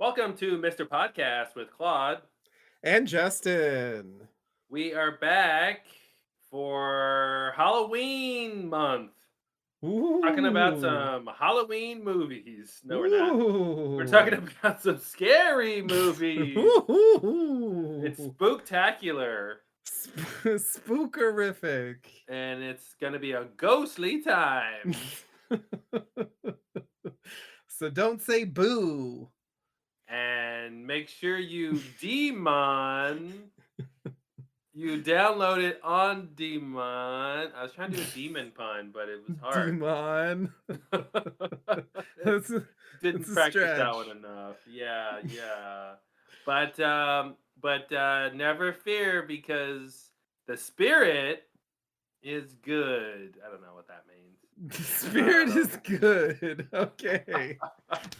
Welcome to Mr. Podcast with Claude. And Justin. We are back for Halloween month. Talking about Ooh. some Halloween movies. No, we're not. We're talking Ooh. about some scary movies. It's Ooh. spooktacular. Spookerific. And it's going to be a ghostly time. So don't say boo. And make sure you download it on Demon. I was trying to do a demon pun, but it was hard. Demon. It That's a, didn't that's a practice that one stretch. enough. Yeah, yeah. But never fear because the spirit is good. I don't know what that means. The spirit is good. Okay.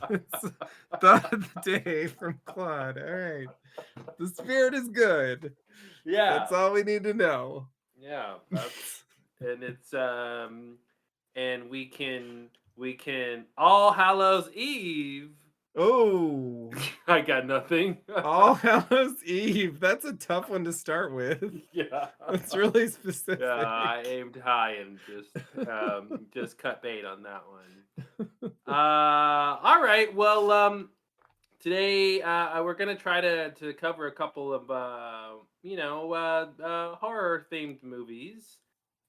It's thought of the day from Claude. All right. The spirit is good. Yeah, That's all we need to know. yeah. That's and it's and we can All Hallows Eve. Oh, I got nothing. All Hallows Eve. That's a tough one to start with. Yeah. That's really Yeah, I specific. aimed high and just cut bait on that one. All right. Well, today we're gonna try to cover a couple of horror themed movies,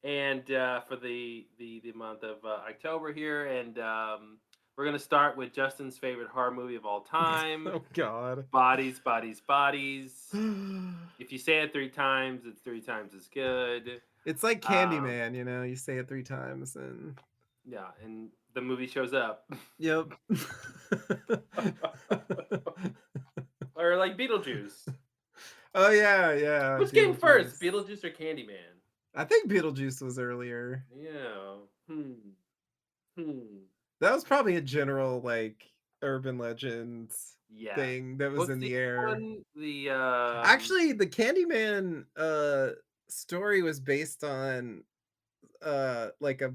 and for the month of October here, and we're gonna start with Justin's favorite horror movie of all time, Oh God. Bodies, Bodies, Bodies. If you say it three times, it's three times as good. It's like Um, Candyman, you say it 3 times and yeah, and the movie shows up. yep. Or like Beetlejuice. Oh yeah, yeah, Which came first, Beetlejuice. Beetlejuice or Candyman? I think Beetlejuice was earlier. Yeah. Hmm. That was probably a general like urban legends Yeah. thing that was What's in the the air. one? The Actually, the Candyman story was based on like a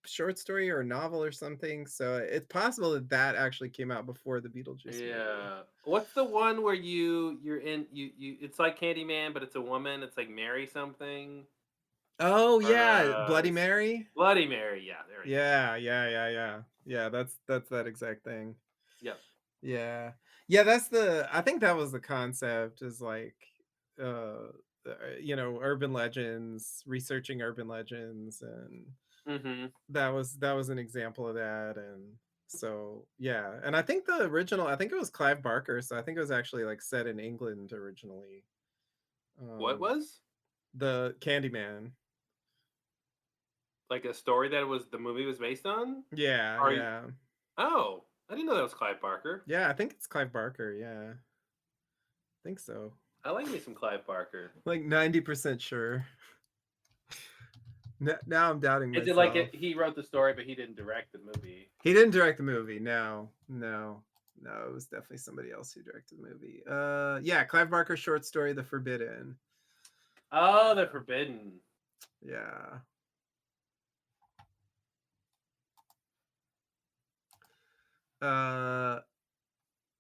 short story or a novel or something. So it's possible that that actually came out before the Beetlejuice movie. yeah. What's the one where you're in you it's like Candyman, but it's a woman. It's like Mary something Oh or yeah, Bloody Mary. Bloody Mary. Yeah, there we go. Yeah, yeah, yeah, yeah. Yeah, that's that exact thing. Yep. Yeah. Yeah, that's the I think that was the concept is like uh urban legends, researching urban legends and Mhm. that was an example of that and so yeah. And I think the original I think it was Clive Barker, so I think it was actually like set in England originally. What Um was? the Candyman. Like a story that was the movie was based on? Yeah, Are you yeah. Oh, I didn't know that was Clive Barker. Yeah, I think it's Clive Barker, yeah. I think so. I like me some Clive Barker. Like 90% sure. Now I'm doubting Is it like myself. he wrote the story, but he didn't direct the movie? He didn't direct the movie. No, no, no. It was definitely somebody else who directed the movie. Yeah, Clive Barker's short story, The Forbidden. Oh, The Yeah, Forbidden. yeah. Uh,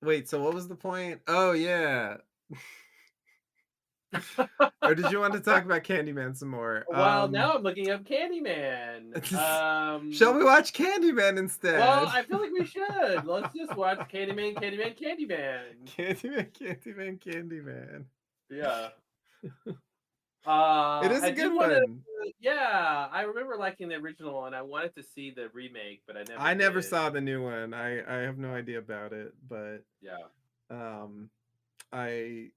wait. So what was the point? Oh yeah. Or did you want to talk about Candyman some more? Well, now I'm looking up Candyman. Shall we watch Candyman Well, instead? I feel like we should. Let's just watch Candyman, Candyman, Candyman. Candyman, Candyman, Candyman. Yeah. It is I a do good want to. one. Yeah, I remember liking the original, and I wanted to see the remake, but I never I never did. saw the new one. I have no idea about it, but Yeah. um I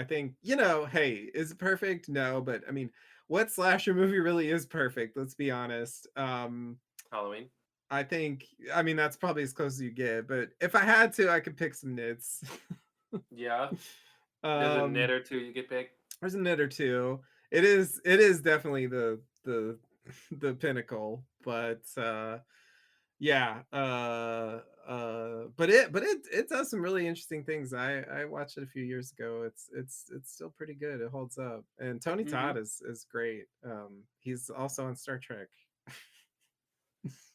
think, hey, is it perfect? No, but I mean, what slasher movie really is perfect? Let's be honest. Halloween. I think I mean that's probably as close as you get, but if I had to, I could pick some nits. Yeah. There's a knit um or two you get picked. there's a nit or two. It is definitely the the pinnacle, but yeah, but it does some really interesting things. I watched it a few years ago. It's still pretty good. It holds up. And Tony Mm-hmm. Todd is great. He's also on Star Trek.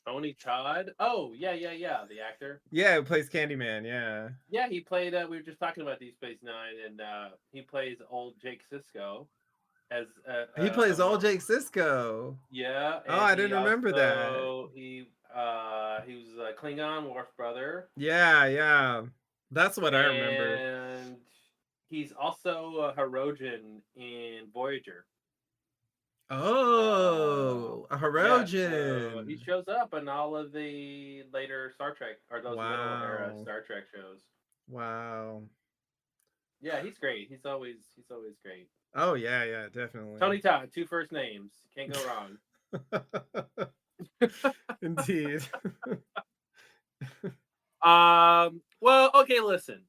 Tony Todd. Oh, yeah. The actor. Yeah, who plays Candyman, yeah. Yeah, he played. We were just talking about Deep Space Nine, and he plays old Jake Sisko as He plays old among. Jake Sisko. Yeah, Oh, and I didn't remember that. he was a Klingon Worf's brother, Yeah, yeah. That's what I remember. and he's also a Hirogen in Voyager. Oh, a Yeah, so he Hirogen. shows up in all of the later Star Trek or those middle era Wow. Star Trek shows. Wow. Yeah, he's great. He's always great. Oh, yeah, yeah, definitely. Tony Todd, two first names, can't go wrong. Indeed. Well, okay, listen.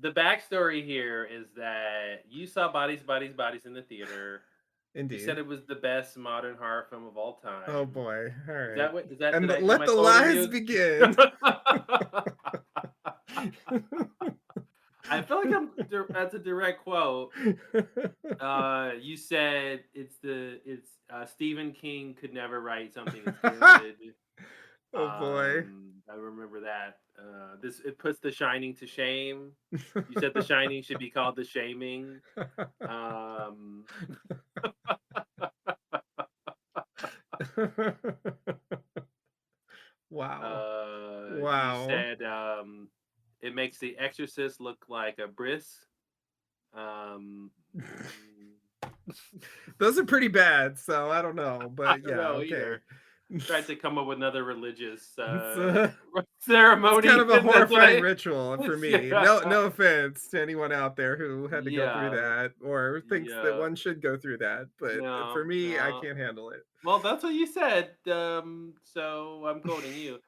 The backstory here is that you saw Bodies in the theater. You said Indeed. it was the best modern horror film of all Oh time. boy. All Is right. that what? Is that And did I? Am let I the quoting lies you? begin. I feel like that's a direct quote. You said it's Stephen King could never write something as good. Oh boy. I remember that. This it puts The Shining to shame. You said The Shining should be called The Shaming. Um, Wow. you Wow. said it makes The Exorcist look like a bris. Um, mm, Those are pretty bad, so I don't know, I but don't yeah, know okay. either. Tried to come up with another religious It's, it's kind ceremony, of a and that's what horrifying I. ritual for me. Yeah, No offense to anyone out there who had to go through yeah, that or thinks that yeah. one should go through that, but for No, me, I no. can't handle it. Well, that's what you said. So I'm quoting you,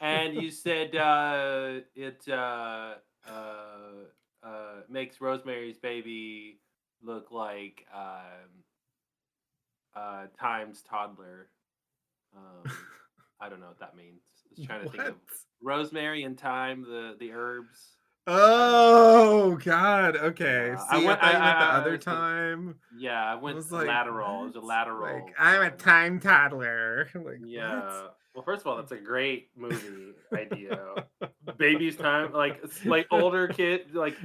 and you said it makes Rosemary's Baby look like Time's toddler. Um, I don't know what that means. I was trying to think What? of Rosemary and Thyme, the herbs. I don't know. Oh God. Okay. Yeah, I See, I went. thought you meant the I other was thinking. time. Yeah, I I went was like, lateral. It was what? a Like, lateral I'm a pun. time toddler. Like, what? Yeah. Well, first of all, that's a great movie idea. Baby's time, like older kid, like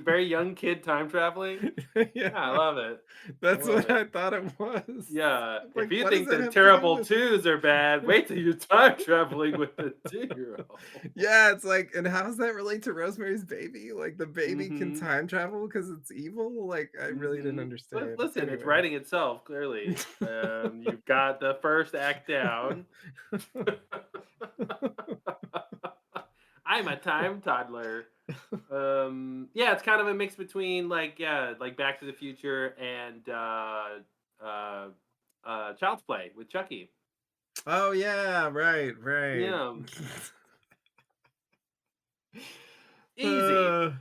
very young kid time traveling. Yeah, Yeah, I love it. I that's love what it. I thought it was. Yeah. If Like, you what does think that the have to do terrible with? twos are bad, wait till you're time traveling with the 2-year-old. Yeah, it's like, and how does that relate to Rosemary's Baby? Like, the baby can Mm-hmm. time travel because it's evil? Like, I really didn't Mm-hmm. understand. Listen, it's Anyway. writing itself, clearly. You've got the first act down. I'm a time toddler. Yeah, it's kind of a mix between like Back to the Future and uh, Child's Play with Chucky. Oh yeah, right, right. Yeah, easy. Uh,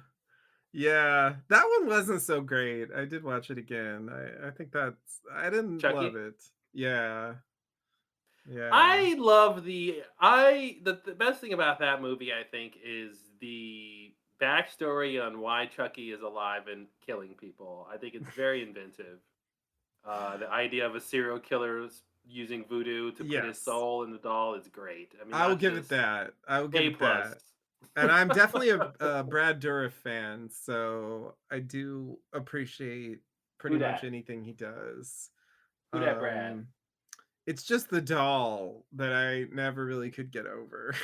yeah, that one wasn't so great. I did watch it again. I think I didn't love Chucky. it. Yeah, yeah. I love the best thing about that movie. I think is the backstory on why Chucky is alive and killing people. I think it's very inventive. The idea of a serial killer using voodoo to put his Yes, soul in the doll is great. I mean, I will that's give it just that. I will give A it plus. that. And I'm definitely a Brad Dourif fan, so I do appreciate pretty Who much dat? anything he does. Who dat, Brad? Um, it's just the doll that I never really could get over.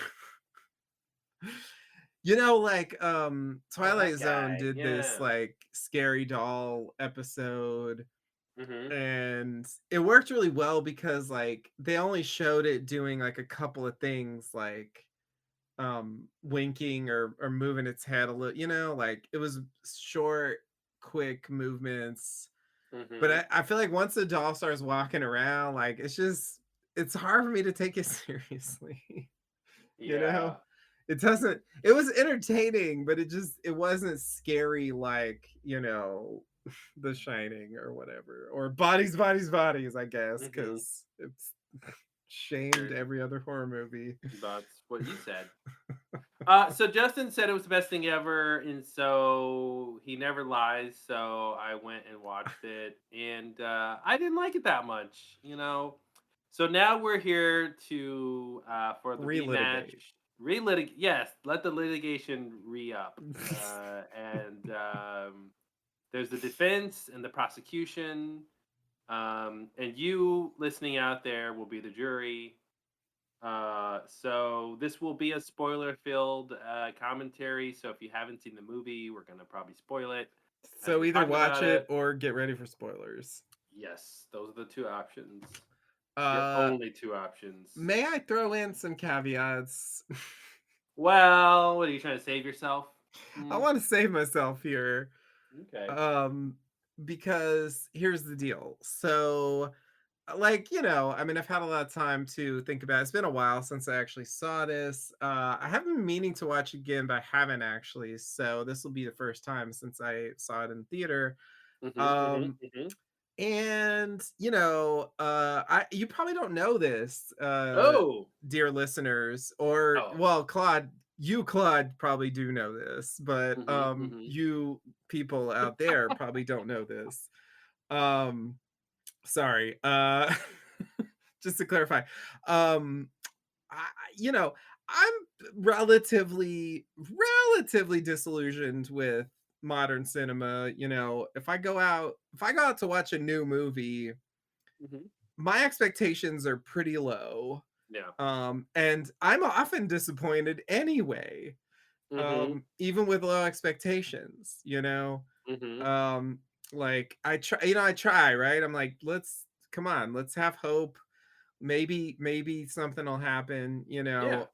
Like Oh, Twilight that Zone guy. did this Yeah. like scary doll episode Mhm. and it worked really well because like they only showed it doing like a couple of things like winking or moving its head a little, like it was short, quick movements. But Mhm. I feel like once the doll starts walking around, like it's hard for me to take it seriously. you know? Yeah. It was entertaining, but it wasn't scary like, The Shining or whatever. Or Bodies, I guess, Mhm. because it's shamed Sure. every other horror movie. That's what you said. So Justin said it was the best thing ever, and so he never lies. So I went and watched it, and I didn't like it that much. So now we're here to for the rematch. Relitigate. Yes, let the litigation re-up. And there's the defense and the prosecution. And you listening out there will be the jury. So this will be a spoiler-filled commentary. So if you haven't seen the movie, we're gonna probably spoil it as So we're either talking watch about it it. or get ready for spoilers. Yes, those are the two options. Your Uh, only two options. may I throw in some caveats? Well, what are you trying to save yourself? I Hmm. want to save myself here. Okay. Um, because here's the deal. So, like, I mean, I've had a lot of time to think about it. It's been a while since I actually saw this. I have been meaning to watch again, but I haven't actually. So this will be the first time since I saw it in theater. Mhm. Mhm. Um, Mhm. and I you probably don't know this, Oh. dear listeners, or Oh. well, Claude probably do know this, but Mhm. Mhm. you people out there probably don't know this. Um, sorry. Just to clarify, um, you know, I'm relatively disillusioned with modern cinema. If I go out to watch a new movie, Mhm. my expectations are pretty low. Yeah. And I'm often disappointed anyway. Mhm. Even with low expectations. Mhm. Um, like I try, right? I'm like, come on, let's have hope. Maybe something will happen. Yeah.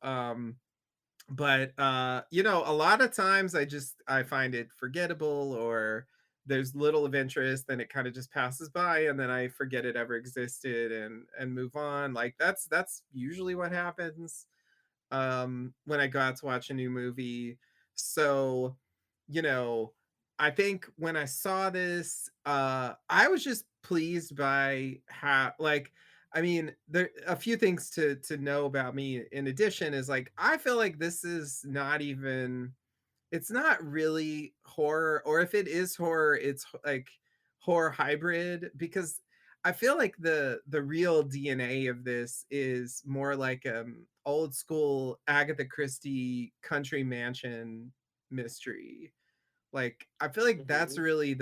But a lot of times I find it forgettable, or there's little of interest, and it kind of just passes by, and then I forget it ever existed, and move on. Like that's usually what happens when I go out to watch a new movie. So, you know, I think when I saw this, I was just pleased by how, like, I mean, there a few things to know about me in addition is, like, I feel like this is not even it's not really horror, or if it is horror, it's like horror hybrid, because I feel like the real DNA of this is more like old school Agatha Christie country mansion mystery. Like I feel like that's Mhm. really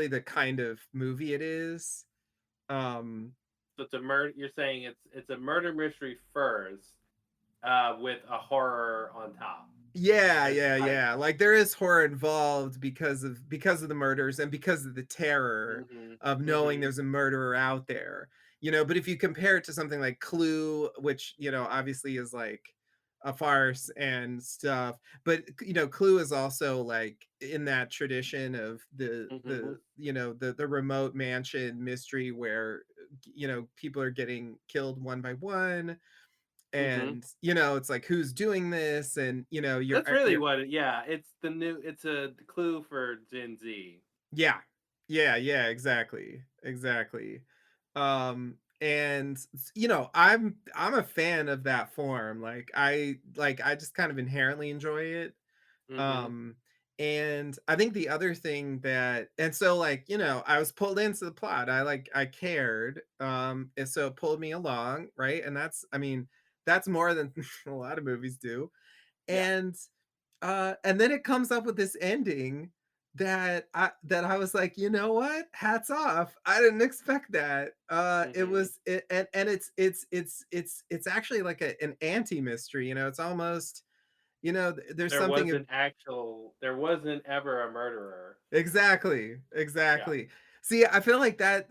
the kind of movie it is. Um So it's a murder. You're saying it's a murder mystery first, with a horror on top Yeah, as the yeah, title. yeah. Like there is horror involved because of the murders, and because of the terror Mhm. of knowing Mhm. there's a murderer out there. But if you compare it to something like Clue, which, obviously is like a farce and stuff, but Clue is also like in that tradition of Mhm. the remote mansion mystery where people are getting killed one by one, Mhm. and it's like who's doing this, and That's really what it, yeah, it's a clue for Gen Z. yeah, yeah, yeah, exactly. And I'm a fan of that form. Like I just kind of inherently enjoy it. Mhm. um and I think the other thing that and so, like, I was pulled into the plot. I cared, and so it pulled me along, right? And that's more than a lot of movies do. Yeah. And then it comes up with this ending that I was like, "You know what? Hats off. I didn't expect that." It Mhm. was it, and it's actually like an anti-mystery. It's almost, there's something There wasn't ever a murderer. exactly, Yeah. exactly. See, I feel like that,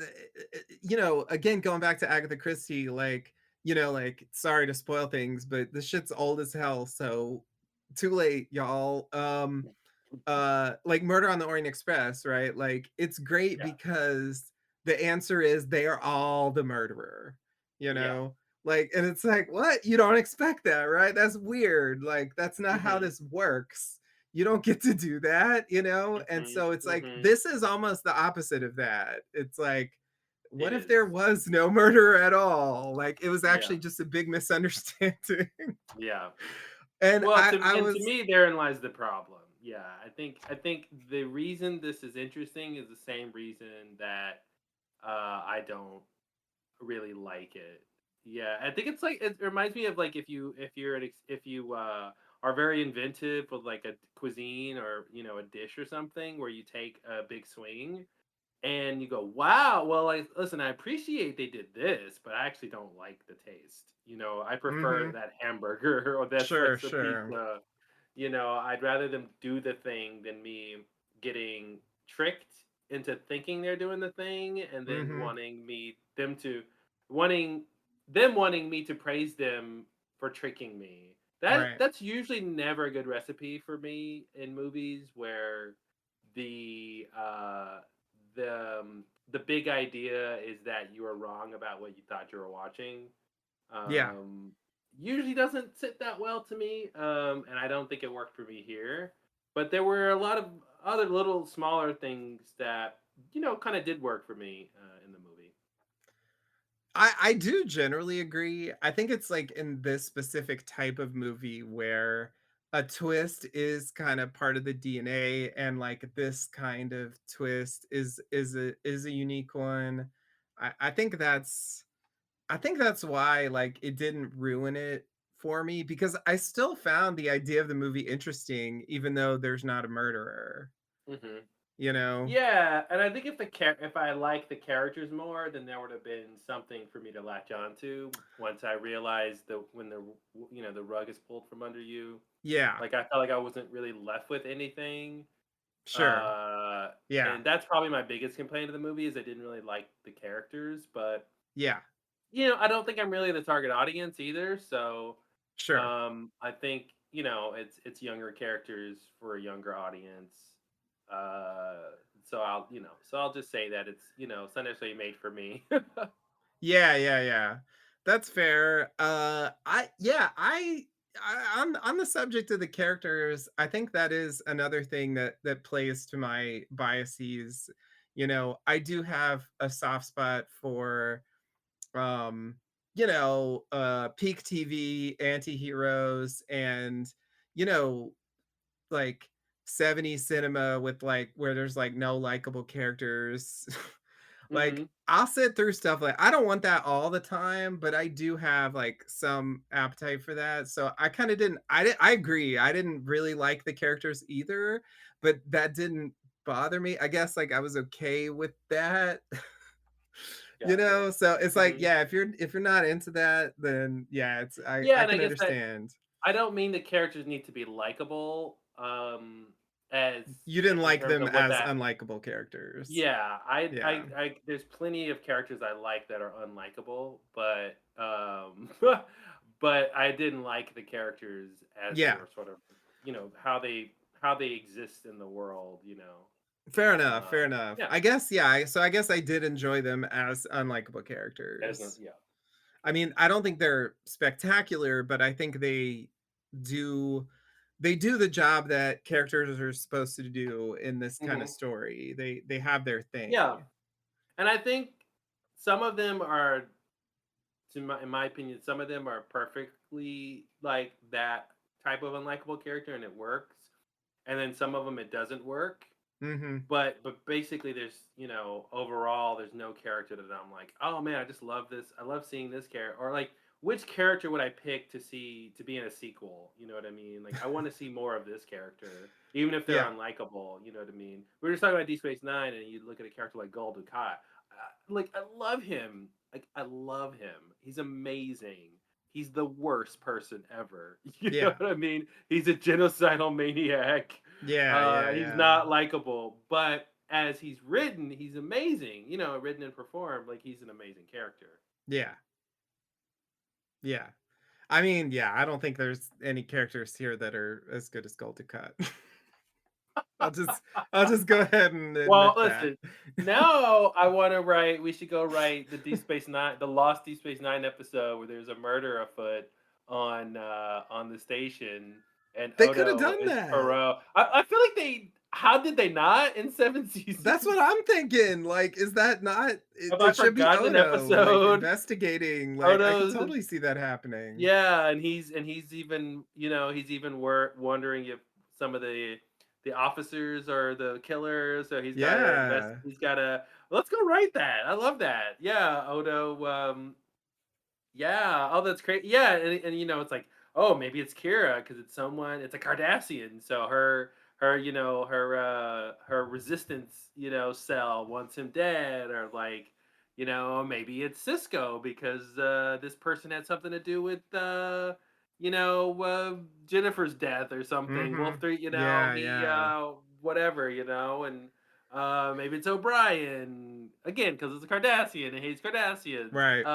again, going back to Agatha Christie, like, sorry to spoil things, but this shit's old as hell, so too late, y'all. Like Murder on the Orient Express, right? Like it's great Yeah. because the answer is they are all the murderer, you Yeah. know? Like, and it's like, what? You don't expect that, right? That's weird. Like, that's not how Mhm. this works. You don't get to do that? And Mhm. so it's like, Mhm. this is almost the opposite of that. It's like, It what if there is. was no murderer at all? Like, it was Yeah. actually just a big misunderstanding. Yeah. And Well, I, to I and to was, me, therein lies the problem. Yeah, I think the reason this is interesting is the same reason that I don't. really like it. Yeah, I think it's like it reminds me of like if you are very inventive with like a cuisine or a dish or something where you take a big swing and you go, "Wow, well, like, listen, I appreciate they did this, but I actually don't like the taste. I prefer Mhm. that hamburger or that Sure, slice of sure. pizza. I'd rather them do the thing than me getting tricked into thinking they're doing the thing and then Mhm. wanting wanting me to praise them for tricking me. Right. That's usually never a good recipe for me in movies where the uh the big idea is that you are wrong about what you thought you were watching. Yeah. Um, Usually doesn't sit that well to me, and I don't think it worked for me here. But there were a lot of other little smaller things that kind of did work for me in the movie. I do generally agree. I think it's like in this specific type of movie where a twist is kind of part of the DNA and like this kind of twist is a unique one. I think that's why like it didn't ruin it for me because I still found the idea of the movie interesting even though there's not a murderer, Hmm. you know? Yeah, and I think if I liked the characters more, then there would have been something for me to latch on to once I realized that when the rug is pulled from under you. Yeah, Like I felt like I wasn't really left with anything. sure. Yeah. And that's probably my biggest complaint of the movie is I didn't really like the characters, but Yeah. I don't think I'm really the target audience either. So Sure. I think it's younger characters for a younger audience. So I'll just say that it's not necessarily made for me. Yeah, yeah, yeah. That's fair. On the subject of the characters, I think that is another thing that plays to my biases. I do have a soft spot for um, peak TV anti-heroes and you know, like 70s cinema with like where there's like no likable characters. Like Hmm. I'll sit through stuff like I don't want that all the time, but I do have like some appetite for that. So I kind of didn't I agree. I didn't really like the characters either, but that didn't bother me. I guess like I was okay with that. Gotcha. So it's like Hmm. yeah, if you're not into that, then yeah, it's Yeah, I and I can guess that understand. I don't mean the characters need to be likable. As You didn't in like terms them of what as that. unlikable characters. Yeah, Yeah. there's plenty of characters I like that are unlikable, but but I didn't like the characters as they Yeah. were sort of, how they exist in the world. Fair enough, fair enough. Yeah, I guess, yeah, I guess I did enjoy them as unlikable as no, characters. yeah. I mean, I don't think they're spectacular, but I think do they do the job that characters are supposed to do in this kind of Hmm. story. They have their Yeah, thing. and I think some of them are, in my opinion, some of them are perfectly like that type of unlikable character, and it works. And then some of them it doesn't work. Mhm. But basically, overall, there's no character that I'm like, oh man, I just love this. I love seeing this character, or like, which character would I pick to be in a sequel? You know what I mean? Like, I want to see more of this character, even if they're Yeah. unlikable. You know what I mean? We were just talking about D Space Nine, and you look at a character like Gul Dukat. Like, I love him. Like, I love him. He's amazing. He's the worst person ever. You know Yeah. what I mean? He's a genocidal maniac. Yeah, yeah, He's yeah. not likable, but as he's written, he's amazing. Written and performed, like he's an amazing character. Yeah. Yeah. I mean, yeah, I don't think there's any characters here that are as good as Gold Cut. I'll just I'll just go ahead and Well, admit that. listen. Now I want to write. We should go write the Deep Space Nine, the Lost Deep Space Nine episode where there's a murder afoot on the station, and They could have Odo done is that. Perot. I feel like they. How did they not in seven That's what seasons? I'm thinking. Like, is that not Have I it should be forgotten an Odo, like, episode? investigating, like, I could Odo's totally see that happening. Yeah, and he's even he's even wondering if some of the officers are the killers, so he's gotta Yeah. he's gotta let's go write that. I love that. Yeah, Odo, yeah, oh, that's great. Yeah, and it's like, oh, maybe it's Kira because it's someone. It's a Cardassian, so her resistance cell wants him dead, or like maybe it's Cisco because this person had something to do with Jennifer's death or something. Wolf Mhm. three, Yeah, he yeah. whatever, and maybe it's O'Brien again because it's a Cardassian and hates Cardassians. Right.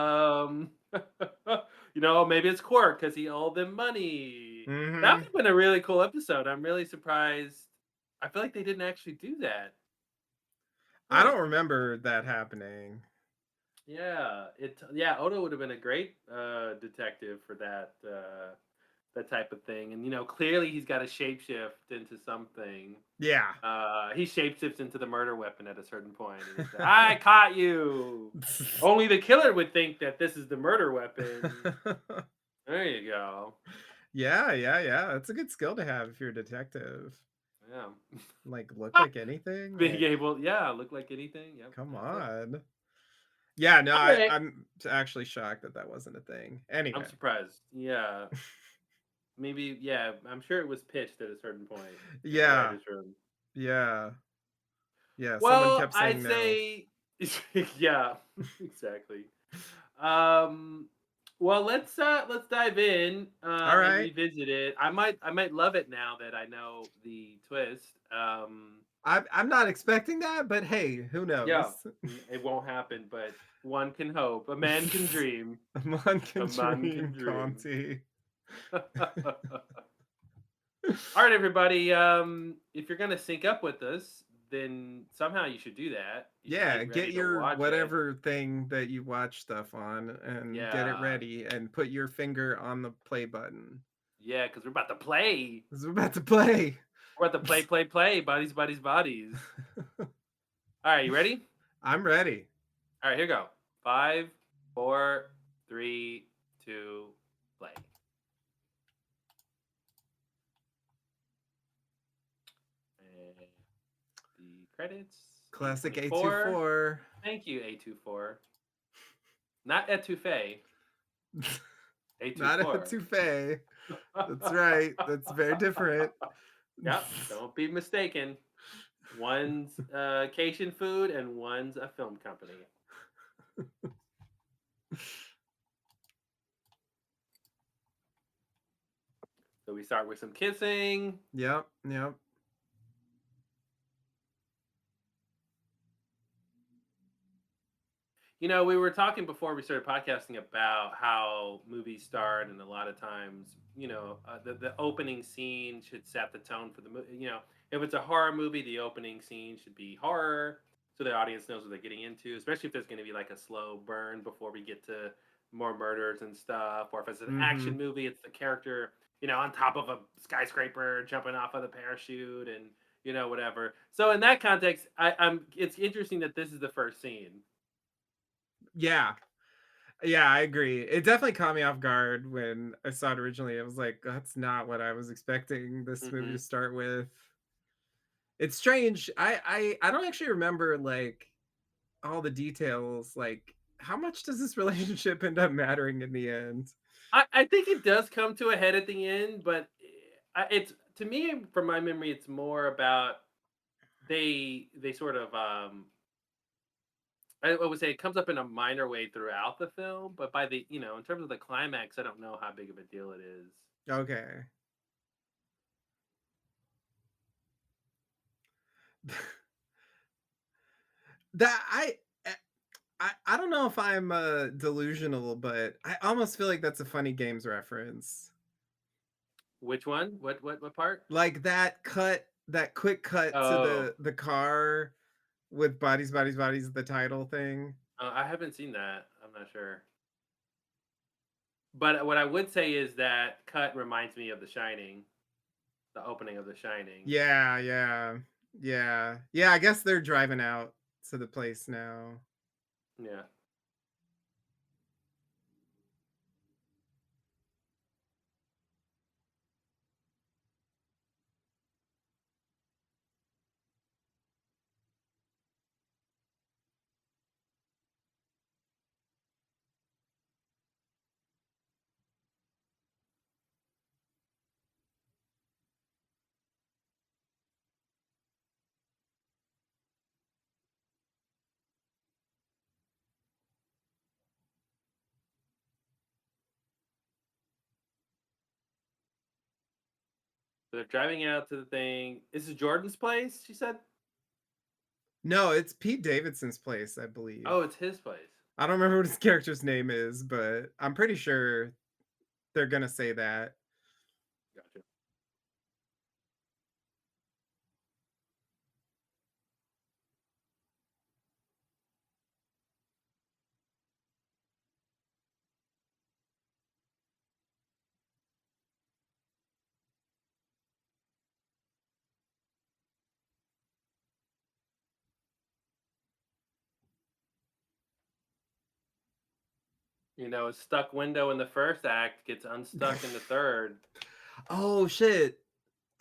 Maybe it's Quark because he owed them money. That would Mhm. have been a really cool episode. I'm really surprised. I feel like they didn't actually do that. I Huh. don't remember that happening. Yeah, Odo would have been a great detective for that type of thing. And clearly he's got to shapeshift into something. Yeah. He shapeshifts into the murder weapon at a certain point, and he's like, "I caught you." Only the killer would think that this is the murder weapon. There you go. Yeah, yeah, yeah. That's a good skill to have if you're a detective. Yeah. Like, look like anything? Being Like, able, yeah, look like anything. Yep, come that's it. on. Yeah, no, All right. I'm actually shocked that that wasn't a thing. I'm Anyway. surprised. Yeah. Maybe, yeah, I'm sure it was pitched at a certain point in the Yeah, writer's room. yeah, yeah, someone Well, kept I'd saying no. say, yeah, exactly. Um, well, let's dive in and Alright. revisit it. I might love it now that I know the twist. I'm not expecting that, but hey, who Yeah, knows? it won't happen, but one can hope. A man can dream. A man A can man can dream, dream. Conti. All right, everybody. If you're gonna sync up with us, then somehow you should do that. You should Yeah, get ready get to your watch it. whatever thing that you watch stuff on and get it Yeah, ready and put your finger on the play button. yeah, because we're about to play. 'Cause we're about to play. We're about to play, play, play. Bodies, bodies, bodies. All right, you ready? I'm ready. All right, here we go. Five, four, three, two, play. And the credits. Classic A24. A24. Thank you, A24. Not Etouffee. Not a A24. touffet. That's right. That's very different. Yep, don't be mistaken. One's Cajun food and one's a film company. So we start with some kissing. Yep, yep. We were talking before we started podcasting about how movies start, and a lot of times, the opening scene should set the tone for the movie. If it's a horror movie, the opening scene should be horror, so the audience knows what they're getting into. Especially if there's going to be like a slow burn before we get to more murders and stuff, or if it's an action Mhm. movie, it's the character, on top of a skyscraper, jumping off of the parachute, and whatever. So in that context, I'm. It's interesting that this is the first scene. Yeah. Yeah, I agree. It definitely caught me off guard when I saw it originally. I was like, "That's not what I was expecting this movie to Hmm. start with." It's strange. I don't actually remember, like, all the details, like, how much does this relationship end up mattering in the end? I think it does come to a head at the end, but it's to me from my memory, it's more about they sort of I would say it comes up in a minor way throughout the film, but by the in terms of the climax, I don't know how big of a deal it is. Okay. That eh, I don't know if I'm, delusional, but I almost feel like that's a funny games reference. Which one? What part? Like, that quick cut to Oh, the car with "Bodies, Bodies, Bodies," the title thing. I haven't seen that. I'm not sure. But what I would say is that cut reminds me of The Shining, the opening of The Shining. Yeah, yeah, yeah. Yeah, I guess they're driving out to the place now. Yeah. So they're driving out to the thing. This is Jordan's place, she said? No, it's Pete Davidson's place, I believe. Oh, it's his place. I don't remember what his character's name is, but I'm pretty sure they're gonna say that. Gotcha. A stuck window in the first act gets unstuck in the third. Oh, shit.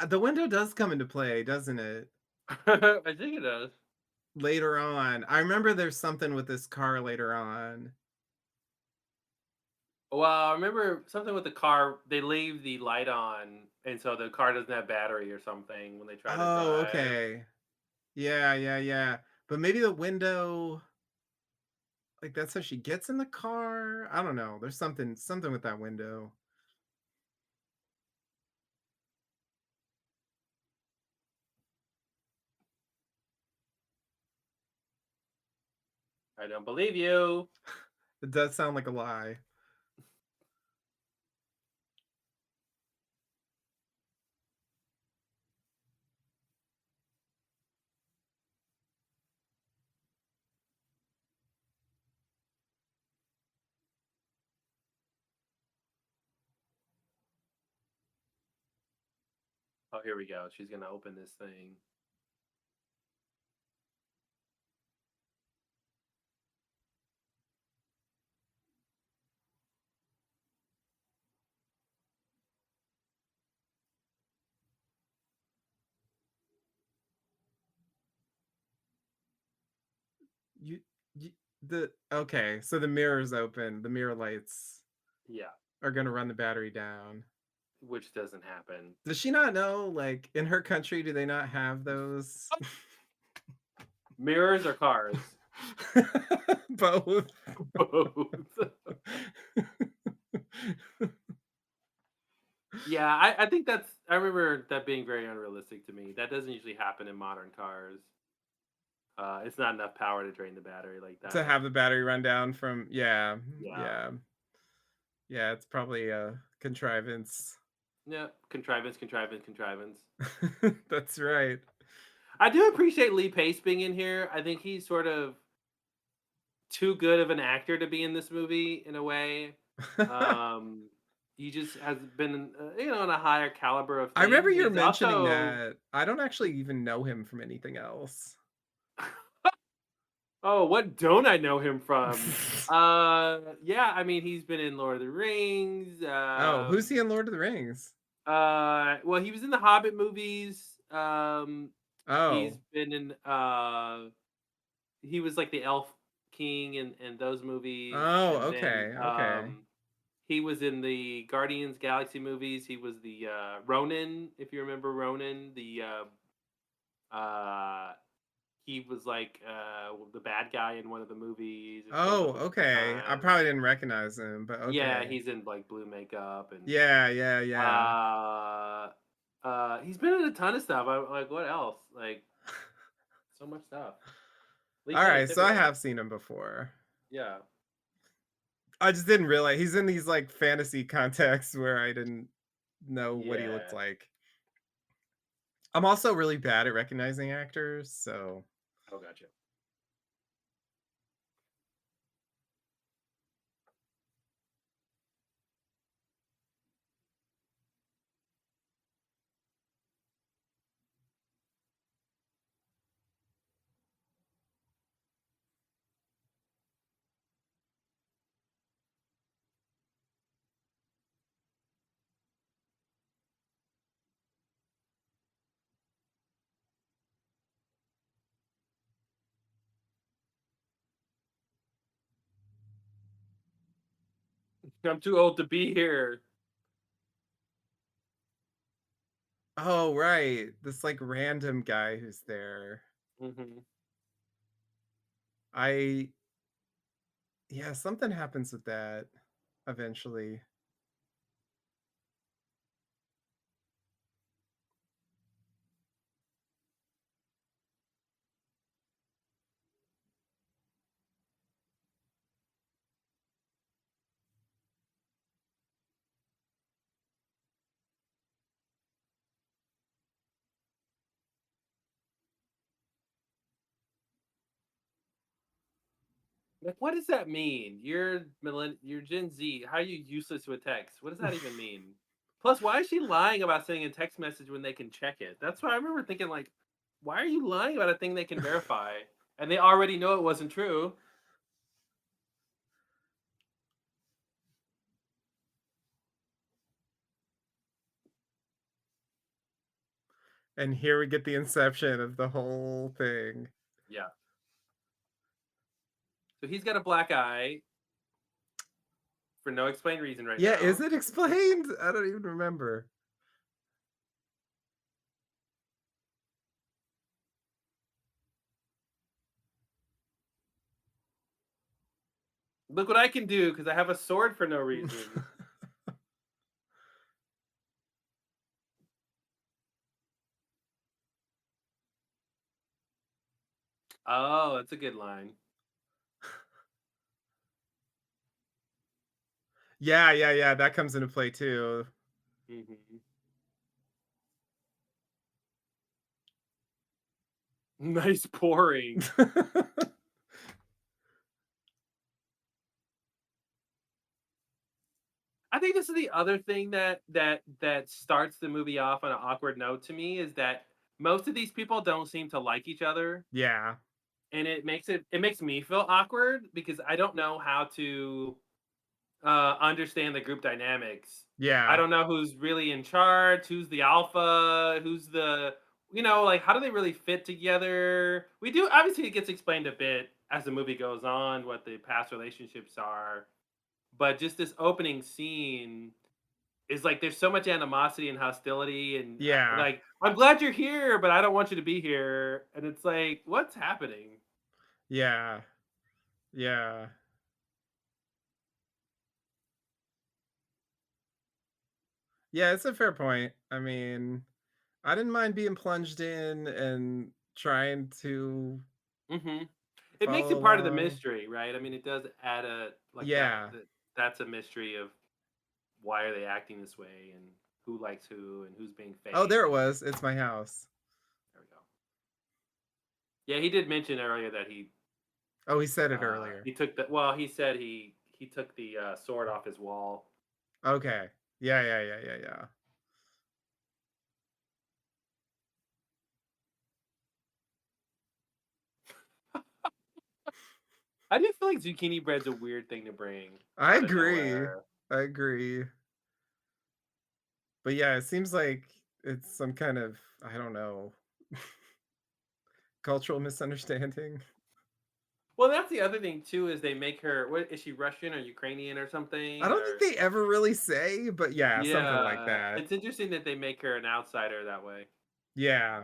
The window does come into play, doesn't it? I think it does. Later on. I remember there's something with this car later on. Well, I remember something with the car. They leave the light on, and so the car doesn't have battery or something when they try to Oh, drive. okay. Yeah, yeah, yeah. But maybe the window, like that's how she gets in the car. I don't know. There's something with that window. I don't believe you. It does sound like a lie. Oh, here we go. She's gonna open this thing. You, you the okay, so the mirror's open. The mirror lights Yeah, are gonna run the battery down. which doesn't happen. Does she not know? Like in her country, do they not have those? Mirrors or cars? Both. Both. Yeah, I think that's. I remember that being very unrealistic to me. That doesn't usually happen in modern cars. It's not enough power to drain the battery like To that. have the battery run down from, yeah, Yeah. yeah, yeah, it's probably a contrivance. Yeah. Contrivance, contrivance, contrivance. That's right. I do appreciate Lee Pace being in here. I think he's sort of too good of an actor to be in this movie in a way. Um, he just has been, on a higher caliber of I remember things. you're He's mentioning also, that. I don't actually even know him from anything else. oh, what don't I know him from? Yeah, I mean, he's been in Lord of the Rings. Oh, who's he in Lord of the Rings? Well, he was in the Hobbit movies. He's Oh. been in, he was like the elf king in those movies, Oh, and then okay, okay. he was in the Guardians Galaxy movies. He was the Ronin, if you remember Ronin. Uh, he was like the bad guy in one of the movies and shows Oh, up a couple okay. I times. probably didn't recognize him, but Yeah, okay. he's in like blue makeup and Yeah, yeah, yeah. uh he's been in a ton of stuff. I'm like, what else? Like so much stuff. Lee Pace, Alright, so I everybody. have seen him before. Yeah. I just didn't realize he's in these, like, fantasy contexts where I didn't know what he looked Yeah. like. I'm also really bad at recognizing actors, so Oh, gotcha. I'm too old to be here. oh, right. This, like, random guy who's there. Mhm. I yeah, something happens with that eventually. Like, what does that mean? You're Gen Z. How are you useless with text? What does that even mean? Plus, why is she lying about sending a text message when they can check it? That's why I remember thinking like, why are you lying about a thing they can verify? And they already know it wasn't true. And here we get the inception of the whole thing. Yeah. So he's got a black eye for no explained reason right Yeah, is now. it explained? I don't even remember. Look what I can do because I have a sword for no reason. Oh, that's a good line. Yeah, yeah, yeah, that comes into play too. Hmm. Nice pouring. I think this is the other thing that starts the movie off on an awkward note to me is that most of these people don't seem to like each other, Yeah, and it makes me feel awkward because I don't know how to understand the group dynamics. I yeah, don't know who's really in charge, who's the alpha, who's the like how do they really fit together? We do obviously it gets explained a bit as the movie goes on what the past relationships are, but just this opening scene is like there's so much animosity and hostility and yeah, like I'm glad you're here, but I don't want you to be here. And it's like, what's happening? yeah, yeah. Yeah, it's a fair point. I mean, I didn't mind being plunged in and trying to Hmm. It makes follow it part of the along. mystery, right? I mean, it does add a like Yeah. that's a mystery of why are they acting this way and who likes who and who's being Oh, fake there it and was. It's my house. there we go. Yeah, he did mention earlier that Oh, he said it earlier. he took the well, he said he took the sword off his wall. Okay. Yeah, yeah, yeah, yeah, yeah. I do feel like zucchini bread's a weird thing to bring I out of agree. nowhere. I agree. But yeah, it seems like it's some kind of, I don't know, cultural misunderstanding. Well, that's the other thing too is they make her what is she Russian or Ukrainian or I something don't think or they ever really say, but yeah, something like yeah, that. it's interesting that they make her an outsider that way. Yeah.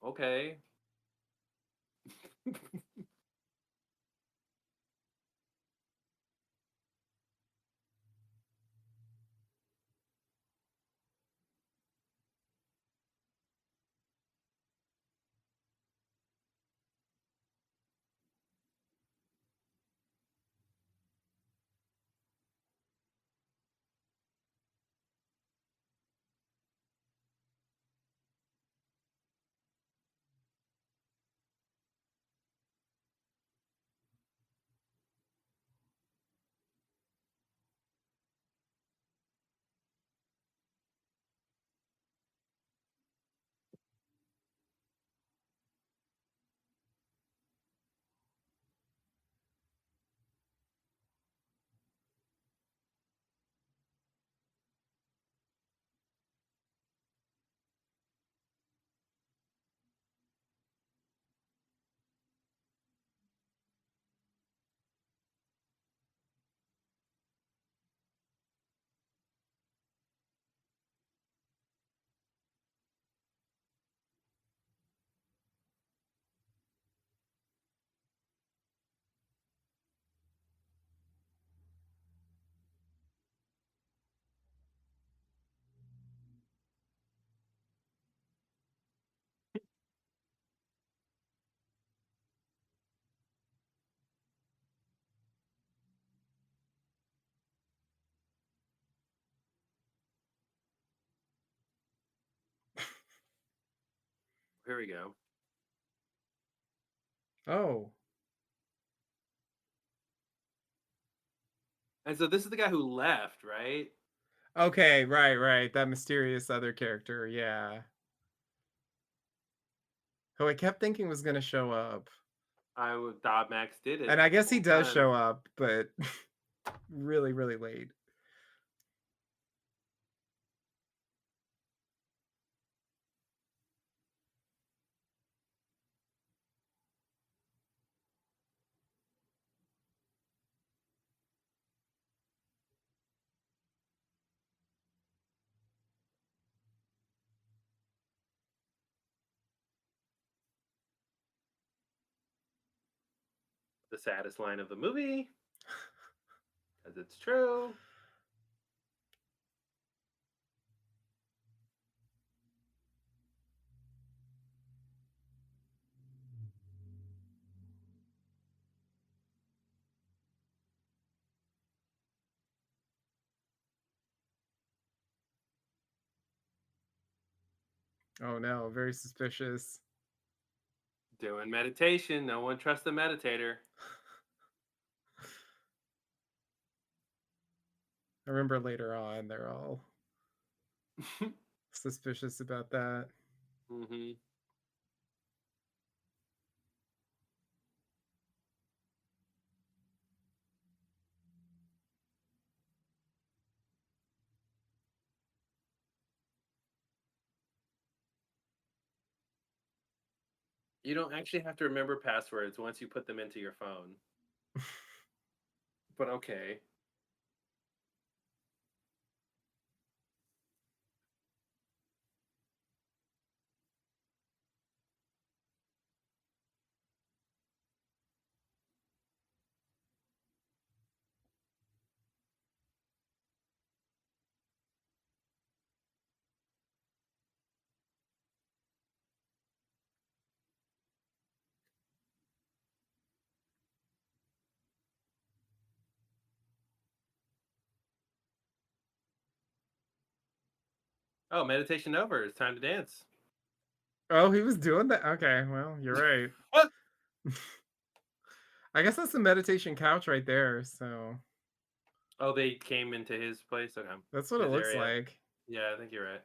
Okay. Here we go. Oh, And so this is the guy who left, right? okay, right, right. That mysterious other character, yeah. Who I kept thinking was gonna show up. Thought Max did And it I the guess he whole does time. show up, but really, really late. The saddest line of the movie, because it's true. Oh no, very suspicious. Doing meditation. No one trusts the meditator. I remember later on they're all suspicious about that. Hmm. You don't actually have to remember passwords once you put them into your phone. But okay. Oh, meditation over. It's time to dance. Oh, he was doing that? Okay, well, you're right. What? I guess that's the meditation couch right there, so Oh, they came into his place? Okay. that's what it His looks area. like. Yeah, I think you're right.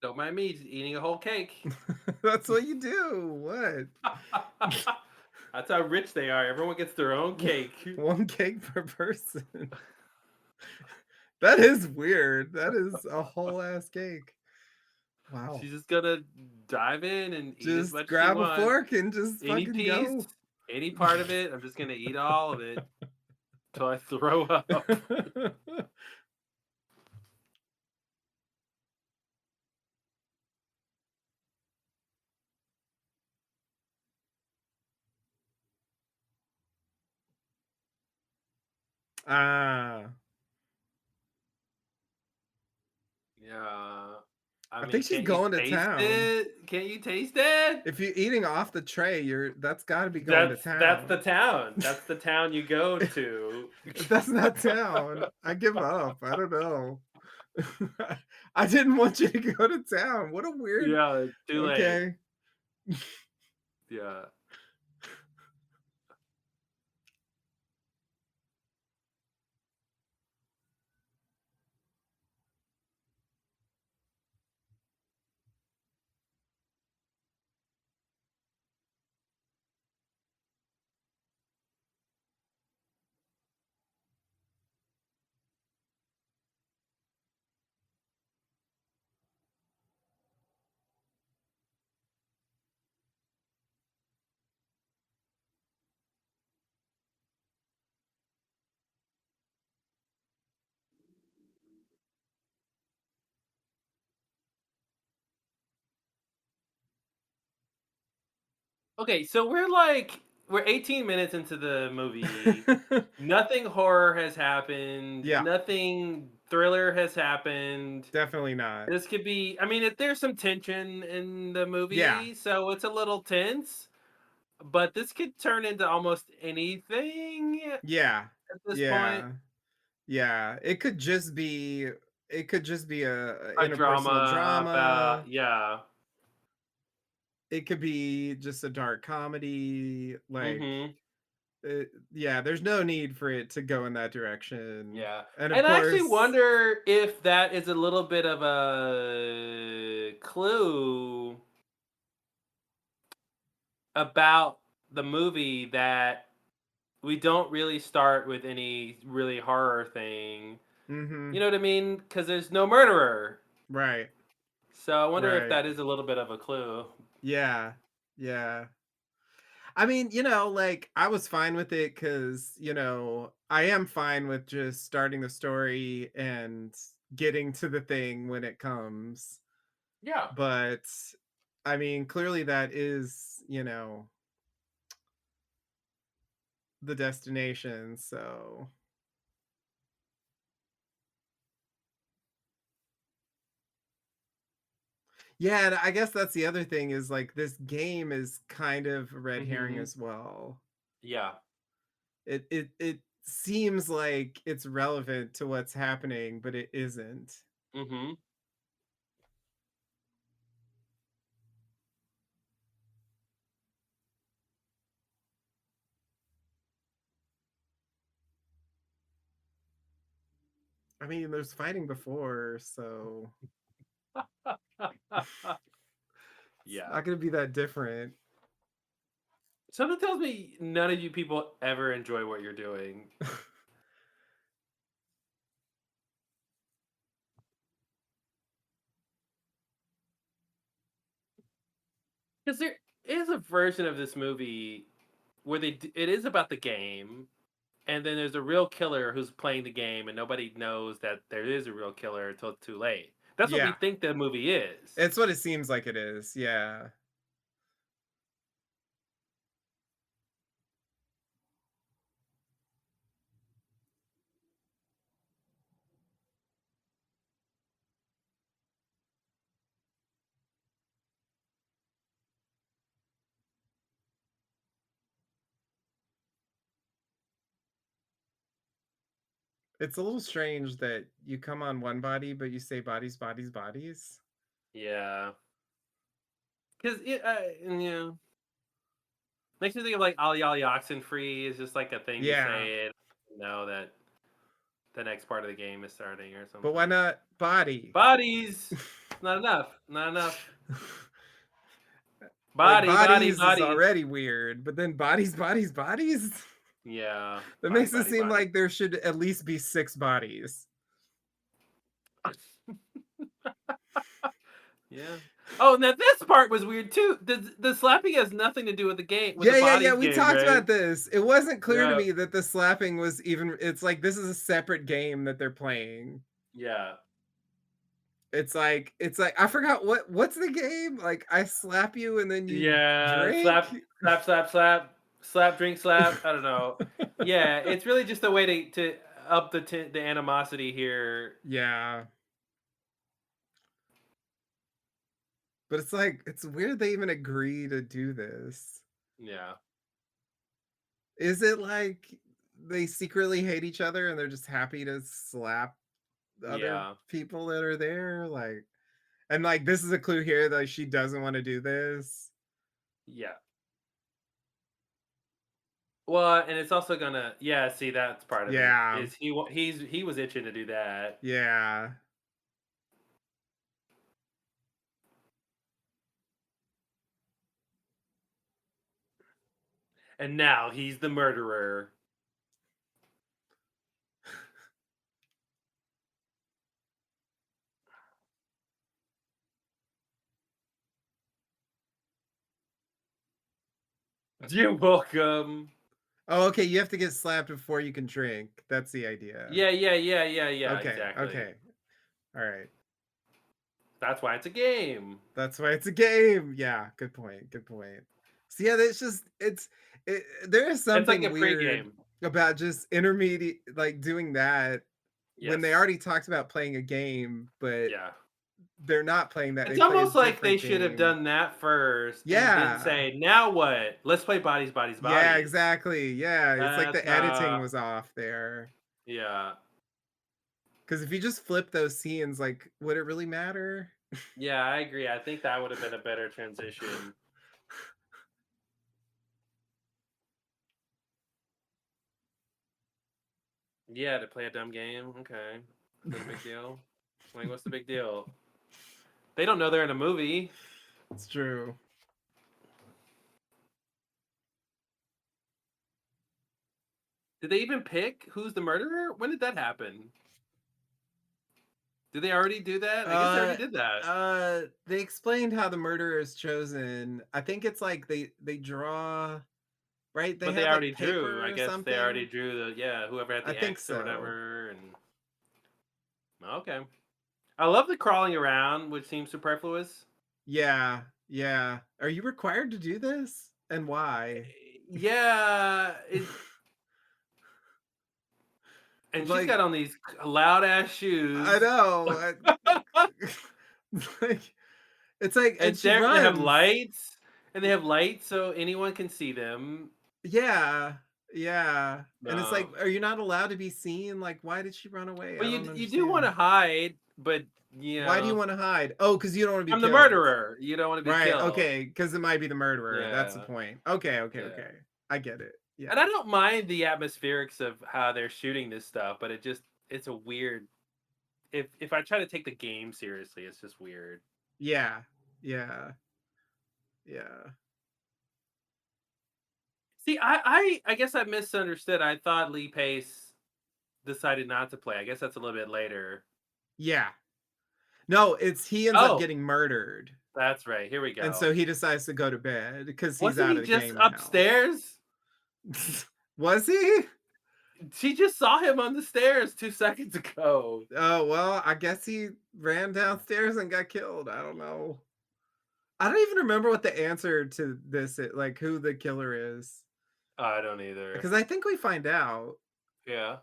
Don't mind me just eating a whole cake. That's what you do. What? That's how rich they are. Everyone gets their own cake. One cake per person. That is weird. That is a whole ass cake. Wow. She's just gonna dive in and eat as Just much as she grab a wants. fork and just Any fucking piece, go. any part of it, I'm just gonna eat all of it till I throw up. Ah, Yeah. I I mean, think she's can't you going to taste town. it? Can't you taste it? If you're eating off the tray, you're that's got to be going to That's town. the town. That's the town you go to. If that's not town, I give up. I don't know. I didn't want you to go to town. What a weird. Yeah, it's too late. Okay. Yeah. Okay, so we're 18 minutes into the movie. Nothing horror has happened. Yeah. Nothing thriller has happened. Definitely not. This could be, I mean, there's some tension in the Yeah. movie, so it's a little tense, but this could turn into almost anything Yeah. at this point. Yeah. Yeah. It could just be a A interpersonal drama drama. about, yeah. It could be just a dark comedy, like, Mhm. yeah, there's no need for it to go in that direction, Yeah. and of And I actually course wonder if that is a little bit of a clue about the movie, that we don't really start with any really horror thing. You Mhm. know what I mean? Because there's no murderer. Right. So I wonder if Right. that is a little bit of a clue. Yeah. Yeah. I mean, like, I was fine with it because, I am fine with just starting the story and getting to the thing when it comes. Yeah. But I mean, clearly that is, the destination. So, yeah, and I guess that's the other thing is like this game is kind of a red herring Mhm. as well. Yeah. It seems like it's relevant to what's happening, but it isn't. Mhm. I mean, there's fighting before, so it's Yeah. not gonna be that different. Something tells me none of you people ever enjoy what you're doing. Because there is a version of this movie where it is about the game, and then there's a real killer who's playing the game, and nobody knows that there is a real killer until it's too late. That's what we Yeah, think the movie is. it's what it seems like it is. Yeah. It's a little strange that you come on one body, but you say bodies, bodies, bodies. Yeah. Because yeah, makes me think of like "Ollie Ollie Oxenfree" is just like a thing you Yeah, say it, know that the next part of the game is starting or but why something. not body? Bodies, not enough, not enough. Like Body, body, bodies is bodies. already weird, but then bodies, bodies, bodies? Yeah, That body, makes it body, seem body. like there should at least be 6 bodies. Yeah. Oh, now this part was weird too. The slapping has nothing to do with the game, with the Yeah, yeah, yeah, bodies we game, talked right? about this. It wasn't clear to Yeah, me that the slapping was even it's like this is a separate game that they're playing. yeah, It's like I forgot what's the game? Like I slap you and then you yeah. drink? Slap, slap, slap, slap, slap, drink, slap. I don't know. Yeah, it's really just a way to up the animosity here. Yeah, but it's like it's weird they even agree to do this. Yeah, Is it like they secretly hate each other and they're just happy to slap the other yeah, people that are there? Like and like this is a clue here that she doesn't want to do this. yeah. Well, and it's also gonna, yeah. See, that's part of it. Yeah. Is he was itching to do that, Yeah. and now he's the murderer. You're welcome. Oh, okay, you have to get slapped before you can drink. That's the idea. Yeah, yeah, yeah, yeah, yeah. Okay, Exactly. okay. All right. That's why it's a game. That's why it's a game. Yeah, good point. Good point. So yeah, that's just there is It's like something a weird pregame. about just intermediate like doing that when they Yes. already talked about playing a game, but Yeah. they're not playing that, It's they play a almost like they different should have game. done that first and then Yeah. say, "Now what? Let's play bodies, bodies, Yeah, bodies." exactly, yeah, it's like That's the editing was off there. yeah. Because if you just flip those scenes, like, would it really matter? Yeah, I agree. I think that would have been a better transition. Yeah, to play a dumb game. Okay. Is that a big deal? Like, what's the big deal? They don't know they're in a movie. It's true. Did they even pick who's the murderer? When did that happen? Did they already do that? I guess they already Uh, did that. they explained how the murderer is chosen. I think it's like they draw, right? They But they have, like, already drew. paper I or guess they already something? drew the yeah, whoever had I the think X or so. whatever and okay. I love the crawling around, which seems superfluous. Yeah, yeah. Are you required to do this? And why? Yeah, and she's got Like, on these loud ass I shoes. know, like, it's like and And she they have runs. lights, and they have lights so anyone can see them. Yeah, yeah, and it's like, No. are you not allowed to be seen? Like, why did she run away? Well, I don't you do wanna understand. hide, but, you Why do you know, wanna hide? Oh, because you don't wanna be I'm the killed. murderer. You don't wanna be Right, killed. okay, because it might be the murderer, that's the Yeah, point. Okay, okay, yeah. okay. I get it. And Yeah. I don't mind the atmospherics of how they're shooting this stuff, but it's a weird if I try to take the game seriously, it's just weird. Yeah. Yeah. Yeah. See, I guess I misunderstood. I thought Lee Pace decided not to play. I guess that's a little bit later. Yeah. No, it's he ends up Oh, getting murdered, that's right. Here we and go. so he decides to go to bed because he's Wasn't out he of the just game now. upstairs? Was he? She just saw him on the stairs 2 seconds ago. Oh, well, I guess he ran downstairs and got killed, I don't know. I don't even remember what the answer to this I like, who the killer is, I don't either. because I think we find out. Yeah.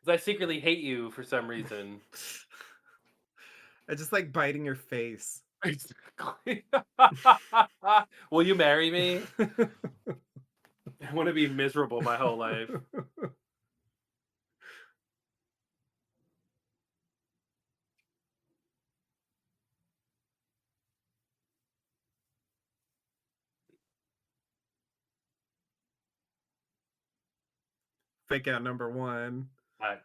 'Cause I secretly hate you for some reason. I just like biting your face. Exactly. Will you marry me? I want to be miserable my whole life. Fake out number 1.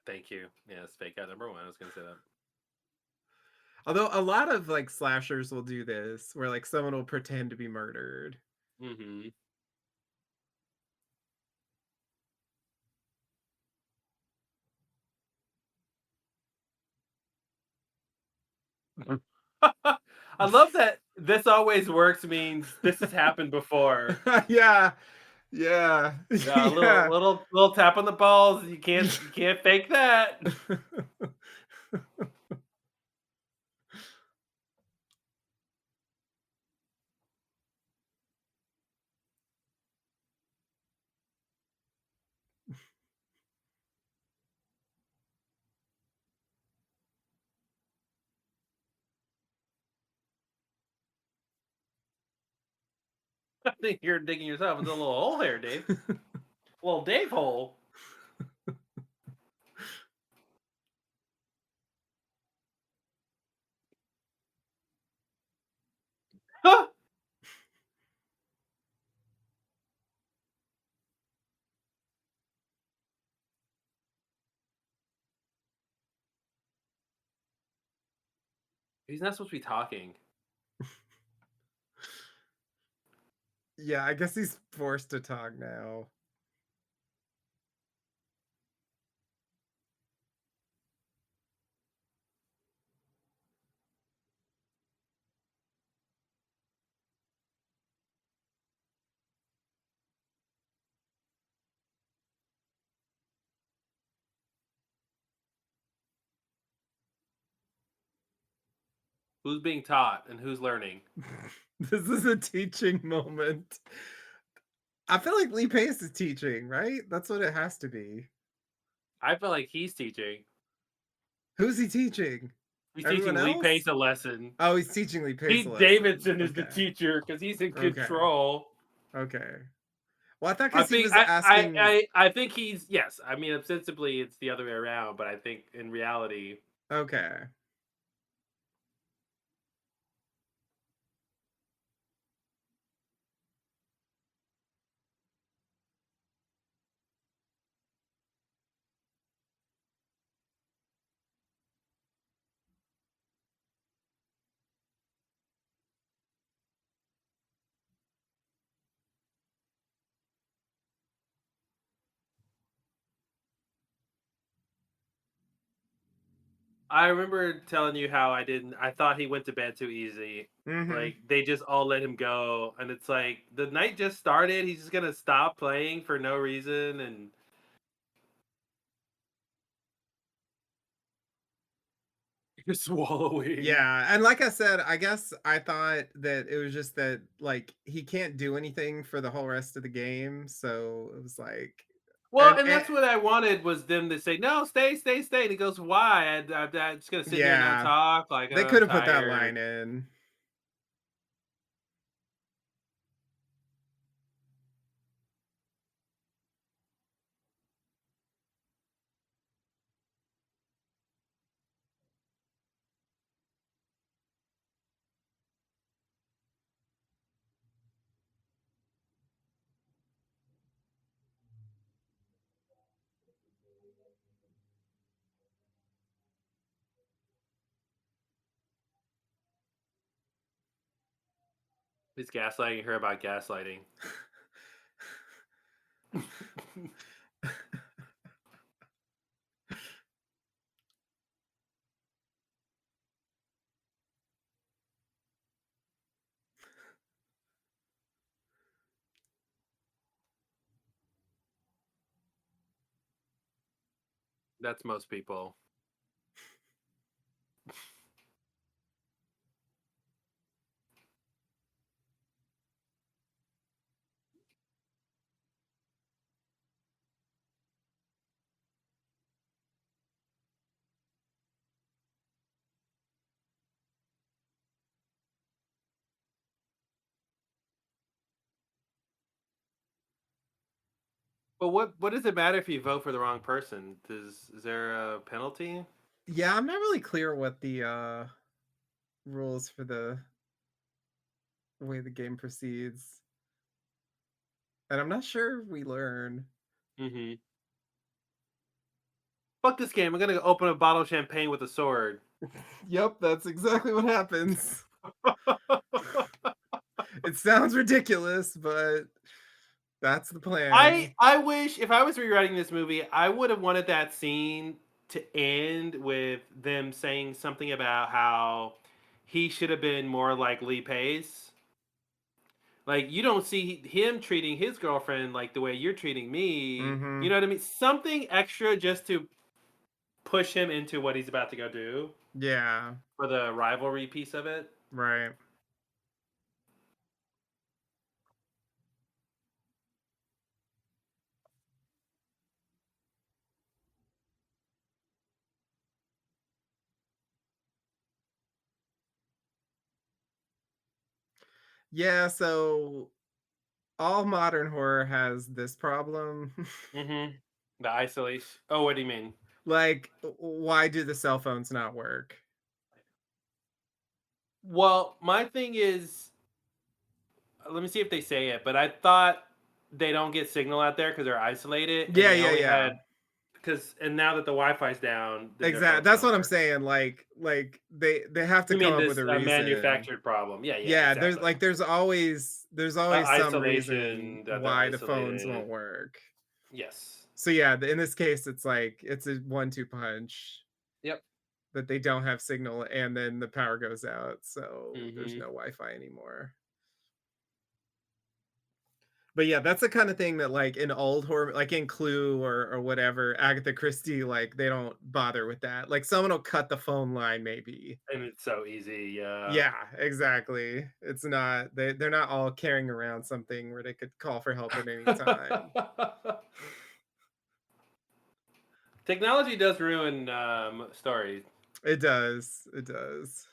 Thank you. Yes, fake out number one. I was gonna say that. Although a lot of, like, slashers will do this, where, like, someone will pretend to be murdered. Hmm. I love that this always works means this has happened before. Yeah. Yeah. Yeah, a little Yeah. little little tap on the balls. You can't fake that. I think you're digging yourself into a little hole here, Dave. A little Dave hole. He's not supposed to be talking. Yeah, I guess he's forced to talk now. Who's being taught and who's learning? This is a teaching moment. I feel like Lee Pace is teaching, right? That's what it has to be. I feel like he's teaching. Who's he teaching? He's Everyone teaching Lee else? Pace a lesson. Oh, he's teaching Lee Pace a Pete lesson. Davidson is the Okay. teacher because he's in Okay. control. Okay. Well, I thought I because he think was asking. I think he's yes. I mean, ostensibly it's the other way around, but I think in reality, Okay. I remember telling you how I thought he went to bed too easy. Mhm. Like they just all let him go, and it's like the night just started. He's just gonna stop playing for no reason, and you're swallowing. Yeah, and like I said, I guess I thought that it was just that, like, he can't do anything for the whole rest of the game, so it was like Well, and and that's what I wanted was them to say, "No, stay, stay, stay." And he goes, "Why? I'm just gonna sit here and not yeah, talk. Like they oh, I'm could have put that line tired." in. He's gaslighting her about gaslighting. That's most people. But what does it matter if you vote for the wrong person? Is there a penalty? Yeah, I'm not really clear what the, rules for the way the game proceeds, and I'm not sure we learn. Hmm. Fuck this game. I'm gonna open a bottle of champagne with a sword. Yep, that's exactly what happens. It sounds ridiculous, but that's the plan. I wish if I was rewriting this movie, I would have wanted that scene to end with them saying something about how he should have been more like Lee Pace. Like you don't see him treating his girlfriend like the way you're treating me. You Mhm. know what I mean? Something extra just to push him into what he's about to go do Yeah, for the rivalry piece of it. right. Yeah, so all modern horror has this problem. Mhm. The isolation. Oh, what do you mean? Like, why do the cell phones not work? Well, my thing is, let me see if they say it, but I thought they don't get signal out there because they're isolated, and Yeah, they yeah, only yeah. had because and now that the Wi-Fi's down, then their Exactly. phones That's don't what I'm work. saying. Like they have to You come mean up with this a reason. manufactured problem? Yeah, yeah, Yeah, exactly. there's always some reason Isolation that they're why the phones isolated. won't work. Yes. So yeah, in this case, it's like it's a 1-2 punch Yep. that they don't have signal, and then the power goes out, so there's Hmm. no Wi-Fi anymore. But yeah, that's the kind of thing that, like, in old horror like in Clue or whatever, Agatha Christie, like, they don't bother with that. Like, someone will cut the phone line maybe. And it's so easy, yeah. Yeah, exactly. It's not they're not all carrying around something where they could call for help at any time. Technology does ruin, stories. It does, it does.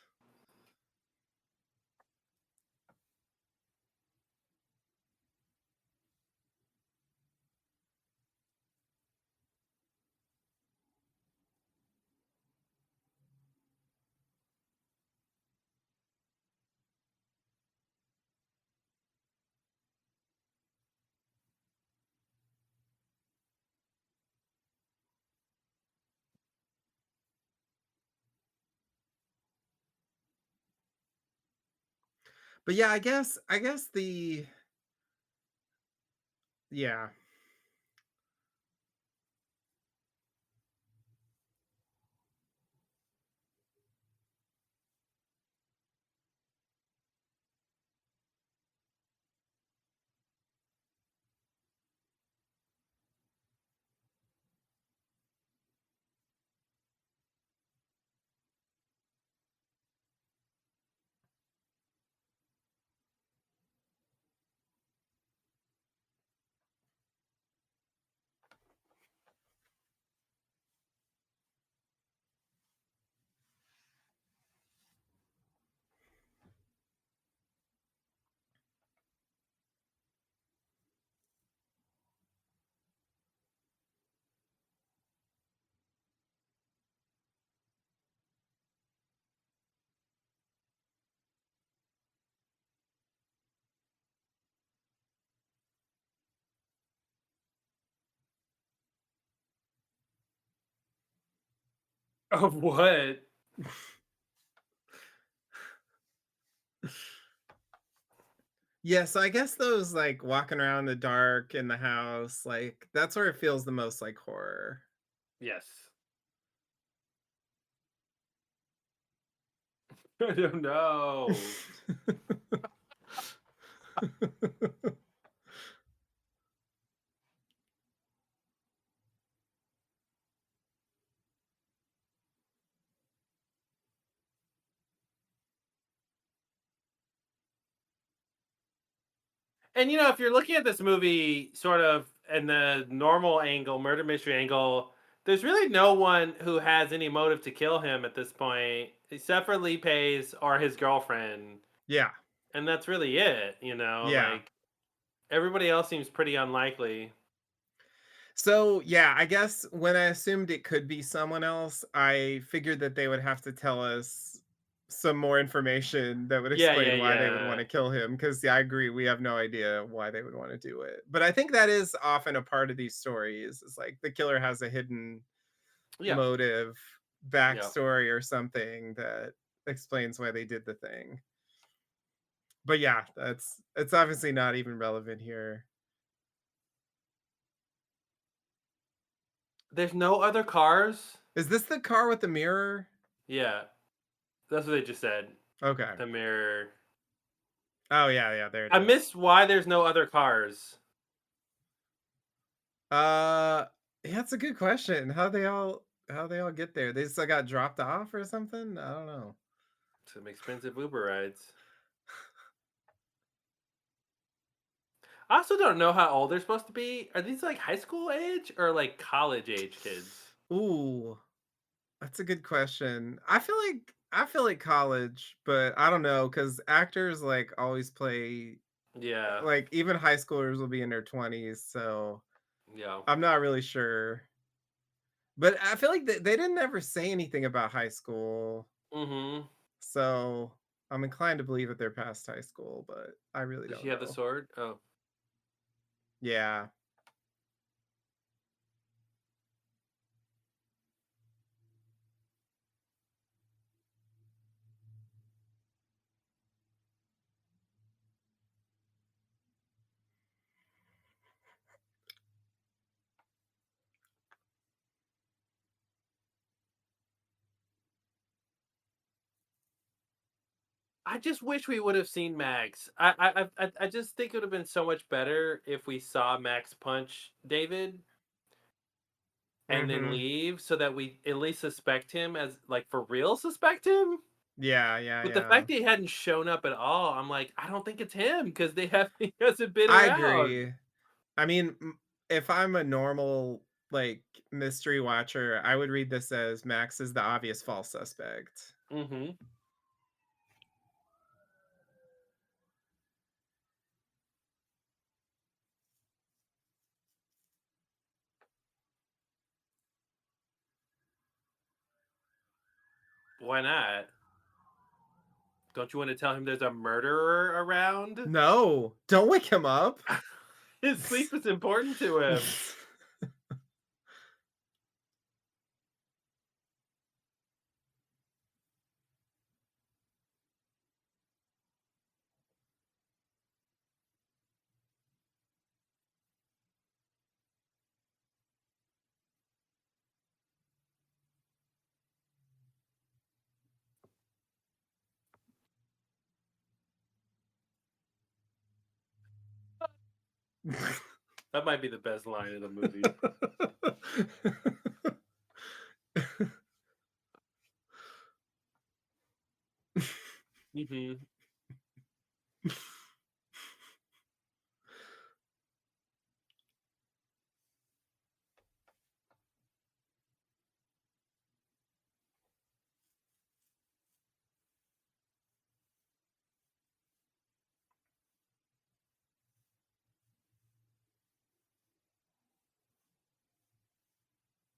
But yeah, I guess the yeah. Of what? Yeah, so I guess those, like, walking around in the dark in the house, like, that's where it feels the most like horror. Yes. I don't know. And, if you're looking at this movie sort of in the normal angle, murder mystery angle, there's really no one who has any motive to kill him at this point, except for Lee Pace or his girlfriend. Yeah, And that's really it, yeah. like everybody else seems pretty unlikely. So, yeah, I guess when I assumed it could be someone else, I figured that they would have to tell us some more information that would Yeah, yeah, explain why they would yeah. wanna kill him. Because yeah, I agree, we have no idea why they would wanna do it. But I think that is often a part of these stories, is, like, the killer has a hidden Yeah. motive, Yeah. backstory, or something that explains why they did the thing. But yeah, it's obviously not even relevant here. There's no other cars? Is this the car with the mirror? Yeah. That's what they just said. Okay. The mirror. Oh, yeah, yeah, there it I is. missed why there's no other cars. Uh, yeah, that's a good question. How they all get there? They just, like, got dropped off or something? I don't know. Some expensive Uber rides. I also don't know how old they're supposed to be. Are these like high school age or like college age kids? Ooh, that's a good question. I feel like college, but I don't know because actors, like, always play Yeah. like, even high schoolers will be in their 20s, so Yeah. I'm not really sure. But I feel like they didn't ever say anything about high school, Mm-hmm. so I'm inclined to believe that they're past high school, but I really Does she don't have the know. sword? Oh. Yeah. I just wish we would have seen Max. I just think it would have been so much better if we saw Max punch David and then Mhm. leave so that we at least suspect him as like for real suspect him. Yeah, yeah, But the yeah. fact that he hadn't shown up at all, I'm like, I don't think it's him because they have he hasn't been I around. agree. I mean, if I'm a normal, like, mystery watcher, I would read this as Max is the obvious false suspect. Mhm. Why not? Don't you want to tell him there's a murderer around? No, don't wake him up. His sleep is important to him. That might be the best line in the movie. Mhm.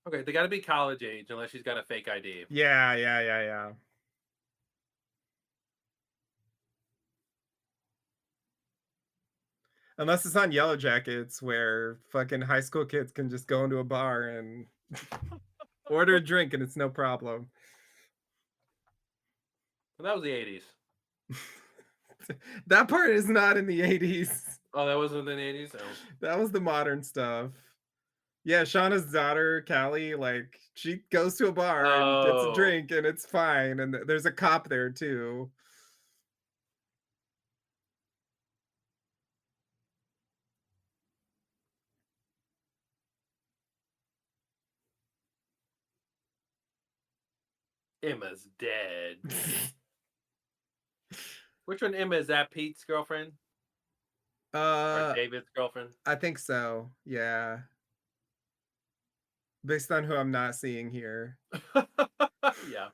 Okay, they gotta be college age unless she's got a fake ID. Yeah, yeah, yeah, yeah. Unless it's on Yellow Jackets where fucking high school kids can just go into a bar and order a drink and it's no problem. Well, that was the '80s. That part is not in the 80s. Oh, that wasn't in the '80s? Oh. That was the modern stuff. Yeah, Shauna's daughter, Callie, like, she goes to a bar and gets a Oh, drink and it's fine, and there's a cop there too. Emma's dead. Which one Emma is that Pete's girlfriend? Or Uh, David's girlfriend? I think so, yeah, based on who I'm not seeing here. Yeah.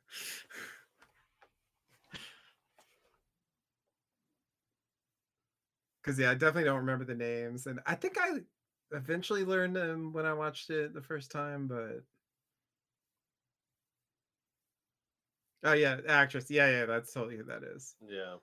'Cause, yeah, I definitely don't remember the names, and I think I eventually learned them when I watched it the first time, but oh, yeah, actress, yeah, yeah, that's totally who that is. Yeah.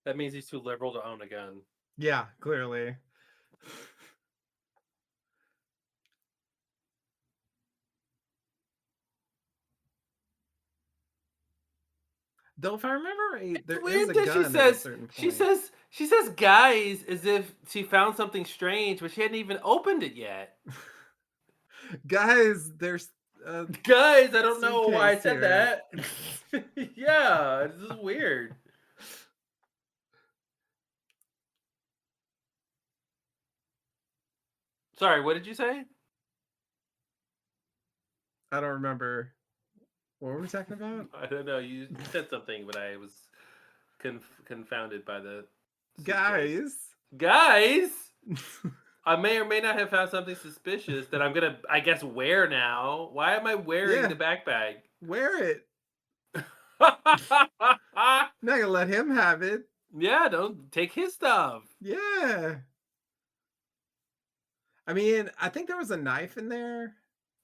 That means he's too liberal to own a gun. Yeah, clearly. Though if I remember right, It's there is weird a that gun at a certain point. she says guys as if she found something strange, but she hadn't even opened it yet. Guys, there's a Guys, I don't know why I suitcase said here. that. Yeah, this is weird. Sorry, what did you say? I don't remember What were we talking about? I don't know. You said something, but I was confounded by the suitcase. Guys. Guys, I may or may not have found something suspicious that I'm gonna, I guess, wear now. Why am I wearing Yeah, the backpack? wear it. Not gonna let him have it. Yeah, don't take his stuff. Yeah. I mean, I think there was a knife in there.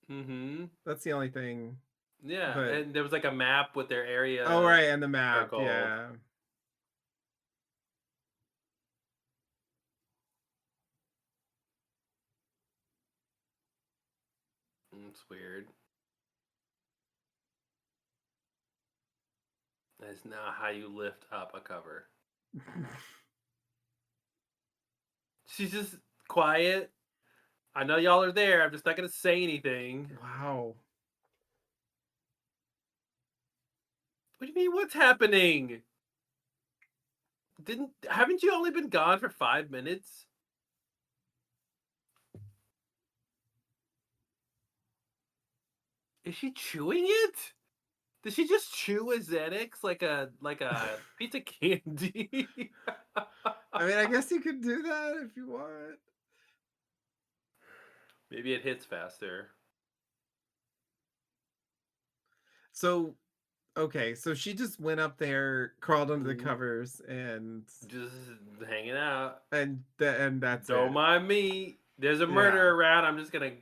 Mm-hmm. That's the only thing. Yeah, But and there was like a map with their oh area right, and the map. circled. Yeah. It's weird. That's not how you lift up a cover. She's just quiet. I know y'all are there. I'm just not gonna say anything. Wow. What do you mean? What's happening? Didn't haven't you only been gone for 5 minutes? Is she chewing it? Did she just chew a Xanax like a piece of candy? I mean, I guess you could do that if you want. Maybe it hits faster. So, okay, so she just went up there, crawled under the Mhm. covers, and Just hanging out. and that's Don't it. mind me. There's a Yeah. murder around. I'm just gonna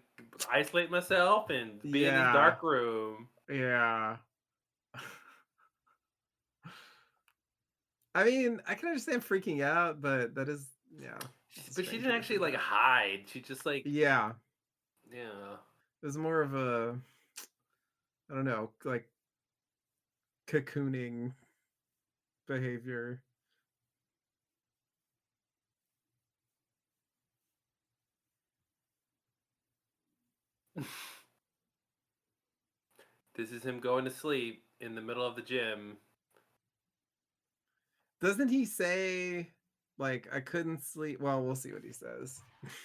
isolate myself and be in this Yeah. dark room. Yeah. I mean, I can understand freaking out, but that is, yeah, it's a But she strange didn't way to actually do like that. hide. She just like, Yeah, yeah. it was more of a, I don't know, like cocooning behavior. This is him going to sleep in the middle of the gym. Doesn't he say, like, I couldn't sleep? Well, we'll see what he says.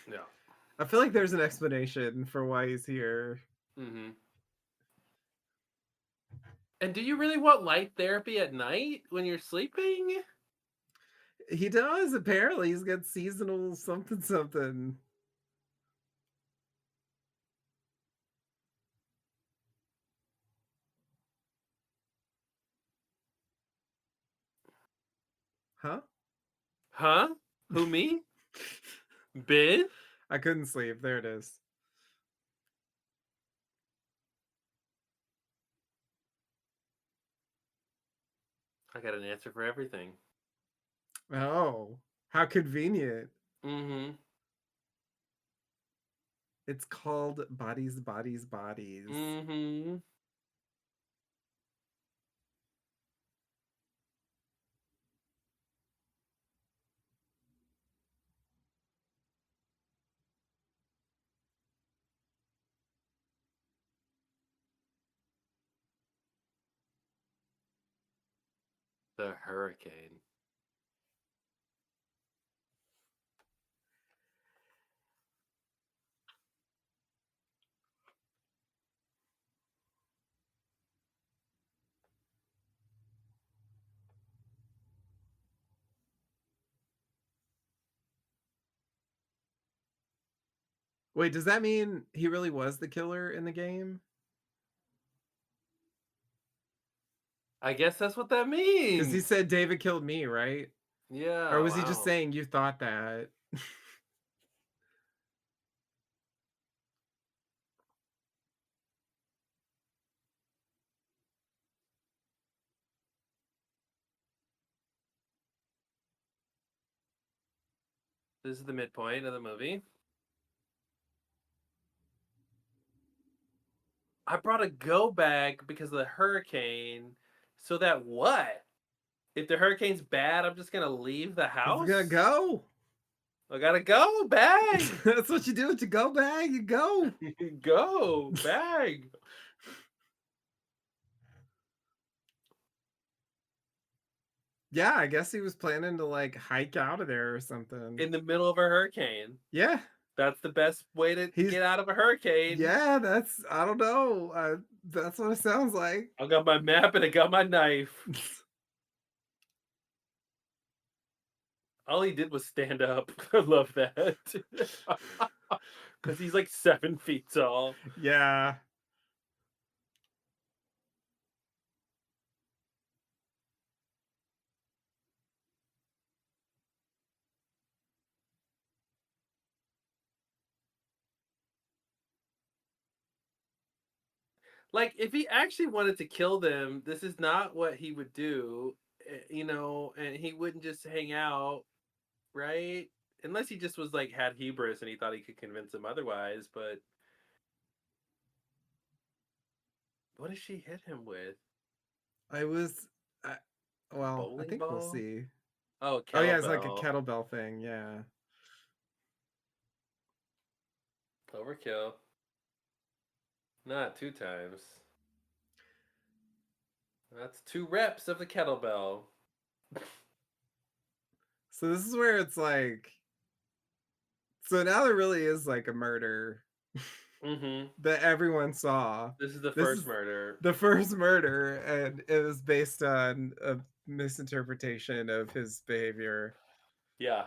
Yeah. I feel like there's an explanation for why he's here. Hmm. And do you really want light therapy at night when you're sleeping? He does, apparently. He's got seasonal something something. Huh? Huh? Who, me? Ben? I couldn't sleep. There it is. I got an answer for everything. Oh, how convenient. Mm-hmm. It's called Bodies, Bodies, Bodies. Mm-hmm. The hurricane. Wait, does that mean he really was the killer in the game? I guess that's what that Because he means. said David killed me, right? Or Yeah, was he just wow. saying you thought that? This is the midpoint of the movie. I brought a go bag because of the hurricane. So that what? If the hurricane's bad, I'm just gonna leave the Because we're gonna house? go. I gotta go, bag. That's what you do with your go bag. You go. Go, bag. Yeah, I guess he was planning to like hike out of there or something. In the middle of a hurricane. Yeah. That's the best way to He's get out of a hurricane. yeah, that's I don't know. That's what it sounds like. I got my map and I got my knife. All he did was stand up. I love that. Because he's like 7 feet tall. Yeah. Like, if he actually wanted to kill them, this is not what he would do, and he wouldn't just hang out, right? Unless he just was like had hubris and he thought he could convince them otherwise. But what does she hit him with? I was I, A well, I bowling think we'll ball? see. Oh, a Oh yeah, it's like a kettlebell. kettlebell thing, yeah. Overkill. Not 2 times. That's 2 reps of the kettlebell. So this is where it's like so now there really is like a murder Mm-hmm. that everyone saw. This is the This first is murder. the first murder, and it was based on a misinterpretation of his behavior. Yeah.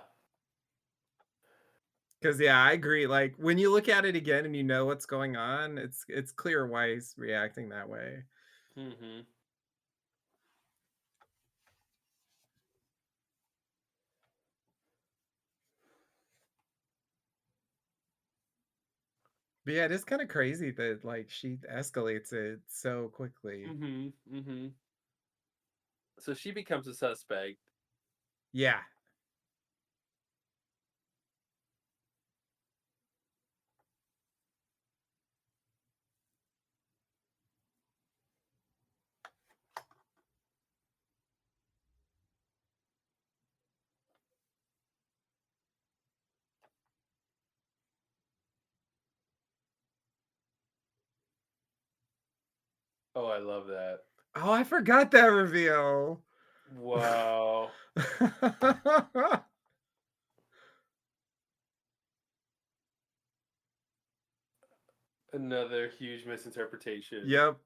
Because yeah, I agree. Like when you look at it again and you know what's going on, it's clear why he's reacting that way. Mm-hmm. But yeah, it is kind of crazy that like she escalates it so quickly. Mm-hmm. Mm-hmm. So she becomes a suspect. Yeah. Oh, I love that. Oh, I forgot that reveal. Wow. Another huge misinterpretation. Yep.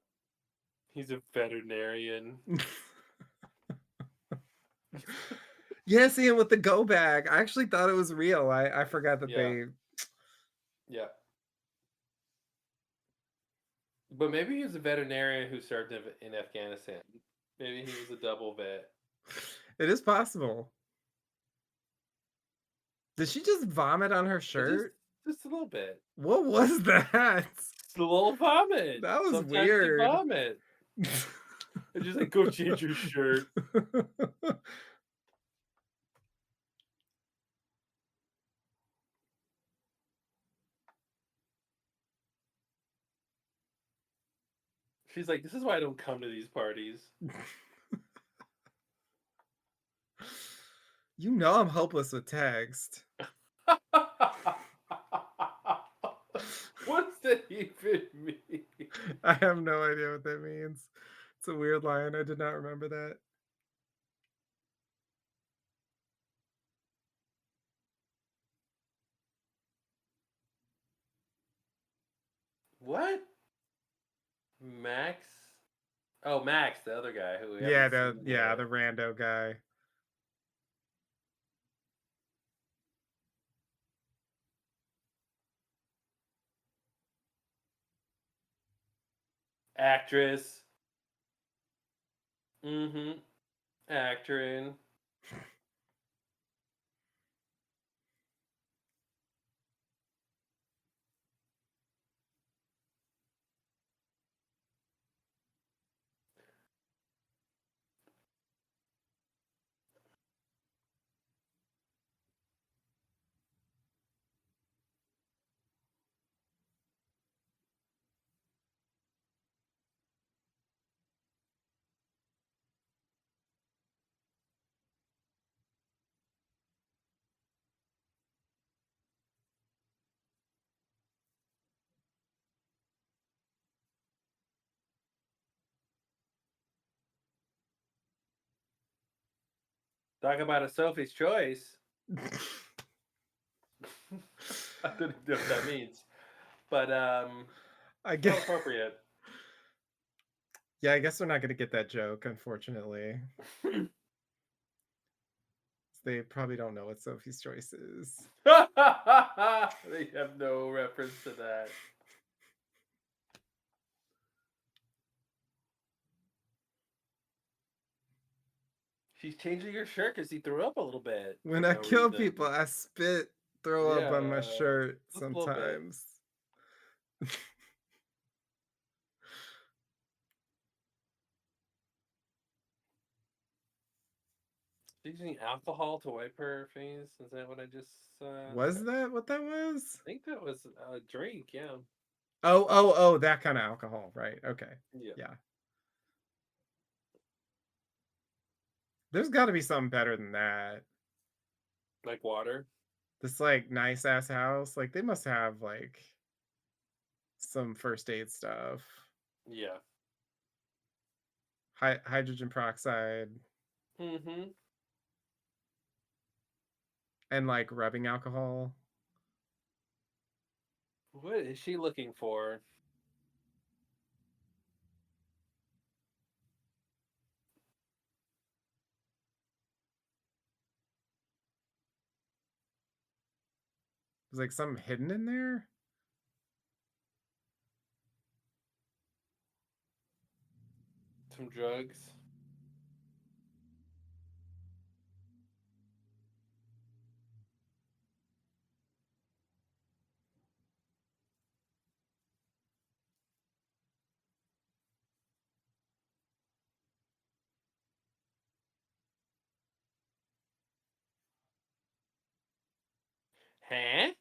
He's a veterinarian. Yeah, see, and with the go bag, I actually thought it was real. I forgot that Yeah. they Yeah. But maybe he was a veterinarian who served in Afghanistan. Maybe he was a double vet. it is possible. Did she just vomit on her It just shirt? just a little bit. What was that? Just a little vomit. That was Sometimes you weird. vomit. It's just like go change your shirt. She's like, this is why I don't come to these parties. You know I'm hopeless with text. What's that even mean? I have no idea what that means. It's a weird line. I did not remember that. What? Max? Oh, Max, the other guy who we Yeah, haven't seen the yet. rando guy. Actress. Mm-hmm. Actorin. Talk about a Sophie's choice. don't even know what that means, but I how guess. appropriate. Yeah, I guess we're not gonna get that joke, unfortunately. They probably don't know what Sophie's Choice is. They have no reference to that. She's changing her shirt because he threw up a little bit for When I no kill reason. people, I spit, throw up on my Yeah, shirt just a little bit. sometimes. She's using alcohol to wipe her face. Is that what I just saw? Was that what that was? I think that was a drink. Yeah. Oh, oh, oh, that kind of alcohol, right? Okay. Yeah. Yeah. There's got to be something better than that. Like water. This like nice ass house, like they must have like some first aid stuff. Yeah. Hydrogen peroxide Mm-hmm. and like rubbing alcohol. What is she looking for? There's like something hidden in there. Some drugs. Huh?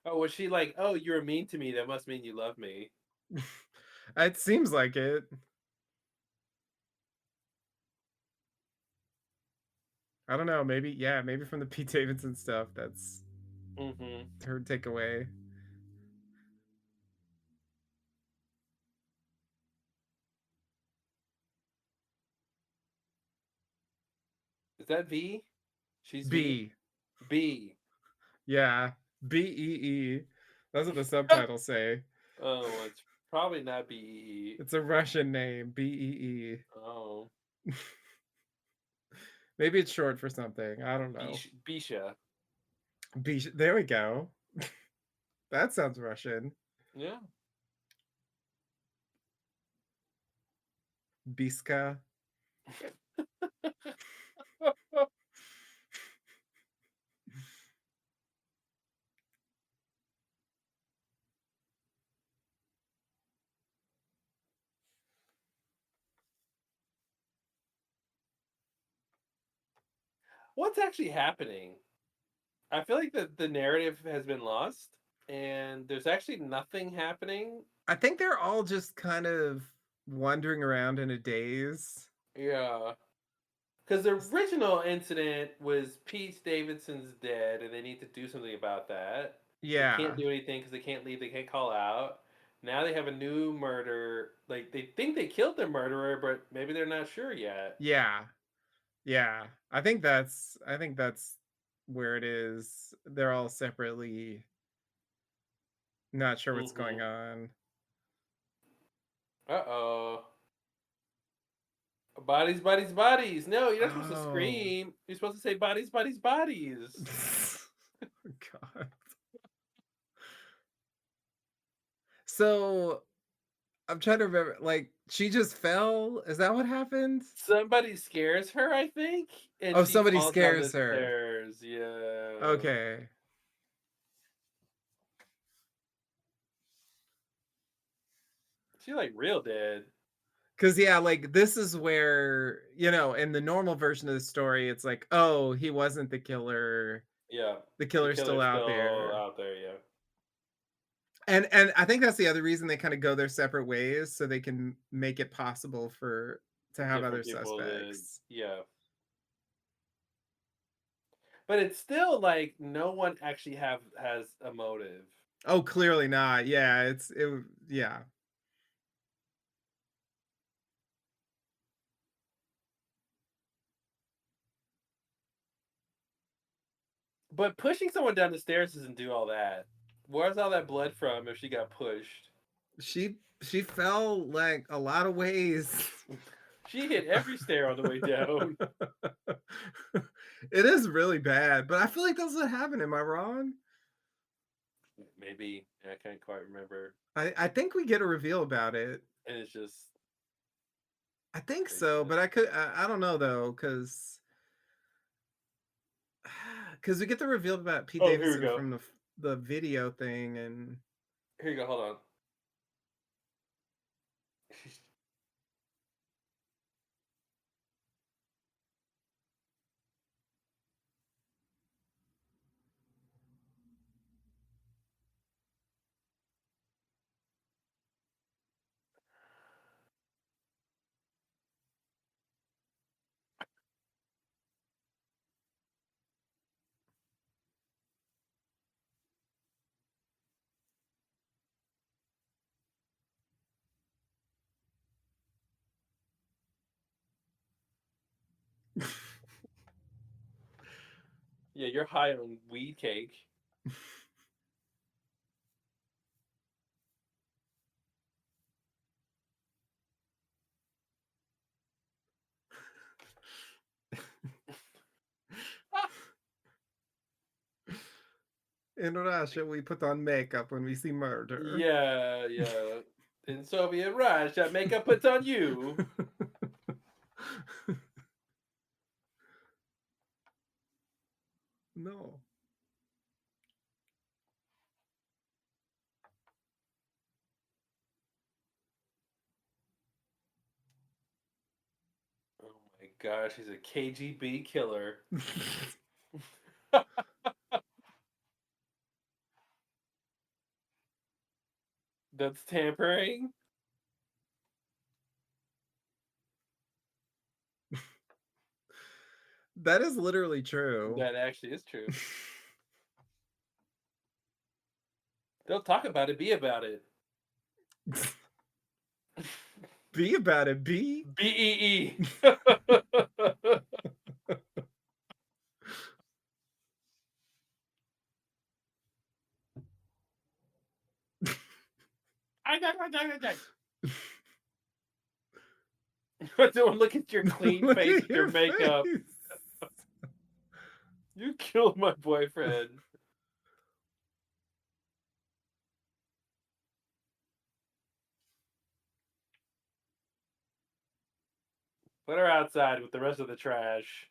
Oh, was she like, oh, you were mean to me. That must mean you love me. It seems like it. I don't know. Maybe, yeah, maybe from the Pete Davidson stuff. That's Mm-hmm. her takeaway. Is that V? She's V? B. B. Yeah. BEE. That's what the subtitles say. Oh, it's probably not B. It's a Russian name. BEE. Oh, Maybe it's short for something. I don't know. Bisha. B. There we go. That sounds Russian. Yeah. Biska. What's actually happening? I feel like the narrative has been lost, and there's actually nothing happening. I think they're all just kind of wandering around in a daze. Yeah. Because the original incident was Pete Davidson's dead, and they need to do something about that. They can't Yeah. do anything because they can't leave. They can't call out. Now they have a new murder. Like they think they killed their murderer, but maybe they're not sure yet. Yeah. Yeah. I think that's where it is. They're all separately not sure what's going Mm-hmm. on. Uh-oh. Bodies, bodies, bodies. No, you're not supposed to Oh. scream. You're supposed to say bodies, bodies, bodies. God. So I'm trying to remember, like, she just fell? Is that what happened? Somebody scares her, I think, and Oh, she somebody falls down the scares her. stairs. Yeah. Okay. She like real dead. Cause yeah, like this is where, in the normal version of the story, it's like, oh, he wasn't the killer. Yeah. The The killer's still killer's out still there. out there, yeah. And I think that's the other reason they kind of go their separate ways, so they can make it possible to have other Different people that suspects. yeah. But it's still like no one actually have has a motive. Oh, clearly not. Yeah, yeah. But pushing someone down the stairs doesn't do all that. Where's all that blood from if she got pushed? She fell like a lot of ways. She hit every stair on the way down. It is really bad, but I feel like that's what happened. Am I wrong? Maybe I can't quite remember. I think we get a reveal about it. And it's just I think so, craziness. but I don't know though, because we get the reveal about Pete Oh, here we Davidson go. from the video thing, and Here you go. Hold on. Yeah, you're high on weed cake. in Russia we put on makeup when we see murder. Yeah, yeah. In Soviet Russia, makeup puts on you. No. Oh my gosh, he's a KGB killer. That's tampering? That is literally true. That actually is true. Don't talk about it, be about it. Be about it, be. BEE. Don't look at your clean Look face at with your your makeup. face. You killed my boyfriend. Put her outside with the rest of the trash.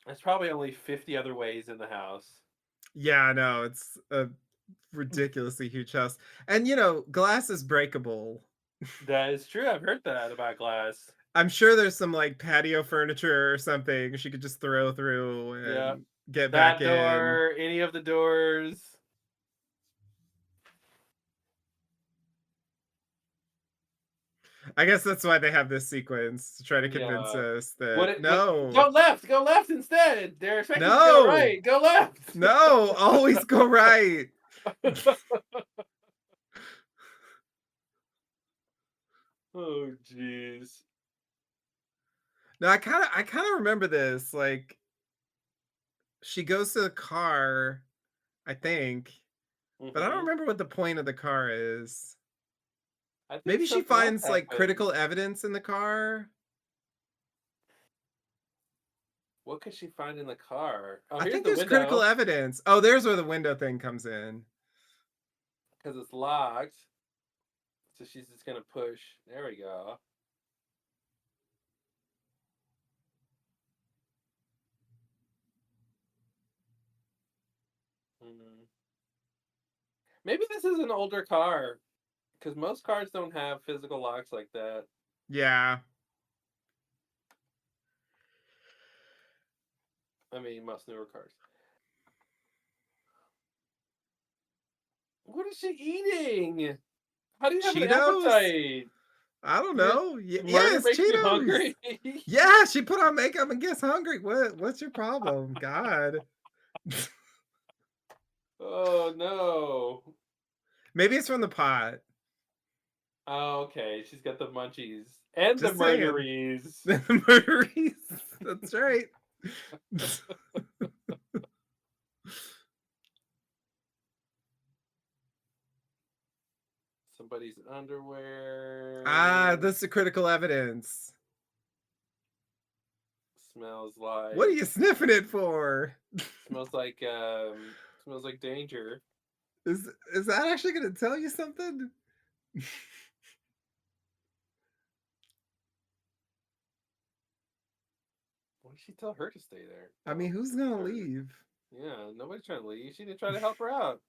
There's probably only 50 other ways in the house. Yeah, I know. It's a ridiculously huge house. And glass is breakable. That is true. I've heard that about glass. I'm sure there's some like patio furniture or something she could just throw through Yeah. and get back That in. door, any of the doors. I guess that's why they have this sequence to try to convince Yeah. us that What no, go left instead. They're expecting you to go no, right. Go left. no, always go right. Oh jeez. No, I kind of remember this. Like she goes to the car, I think, but I don't Mhm. remember what the point of the car is. I think Maybe she something else finds like happens. critical evidence in the car. What could she find in the car? Oh, I here's think the there's critical window evidence. Oh, there's where the window thing comes in. because it's locked. So she's just gonna push. There we go. Mhm. Maybe this is an older car because most cars don't have physical locks like that. Yeah. I mean, most newer cars. What is she eating? How do you have an Cheetos? appetite? I don't You're know. murder Yes, makes you Cheetos. hungry? Yeah, she put on makeup and gets hungry. What's your problem? God. Oh, no. Maybe it's from the pot. Oh, okay, she's got the munchies and the Just saying. murderies. The murderies. That's right. Somebody's underwear. That's the critical evidence. Smells What are like you sniffing it for? smells like, smells like danger. Is that actually gonna tell you something? Why did she tell her to stay there? I mean, Oh, who's that's gonna her. leave? Yeah, nobody's trying to leave. She didn't try to help her out.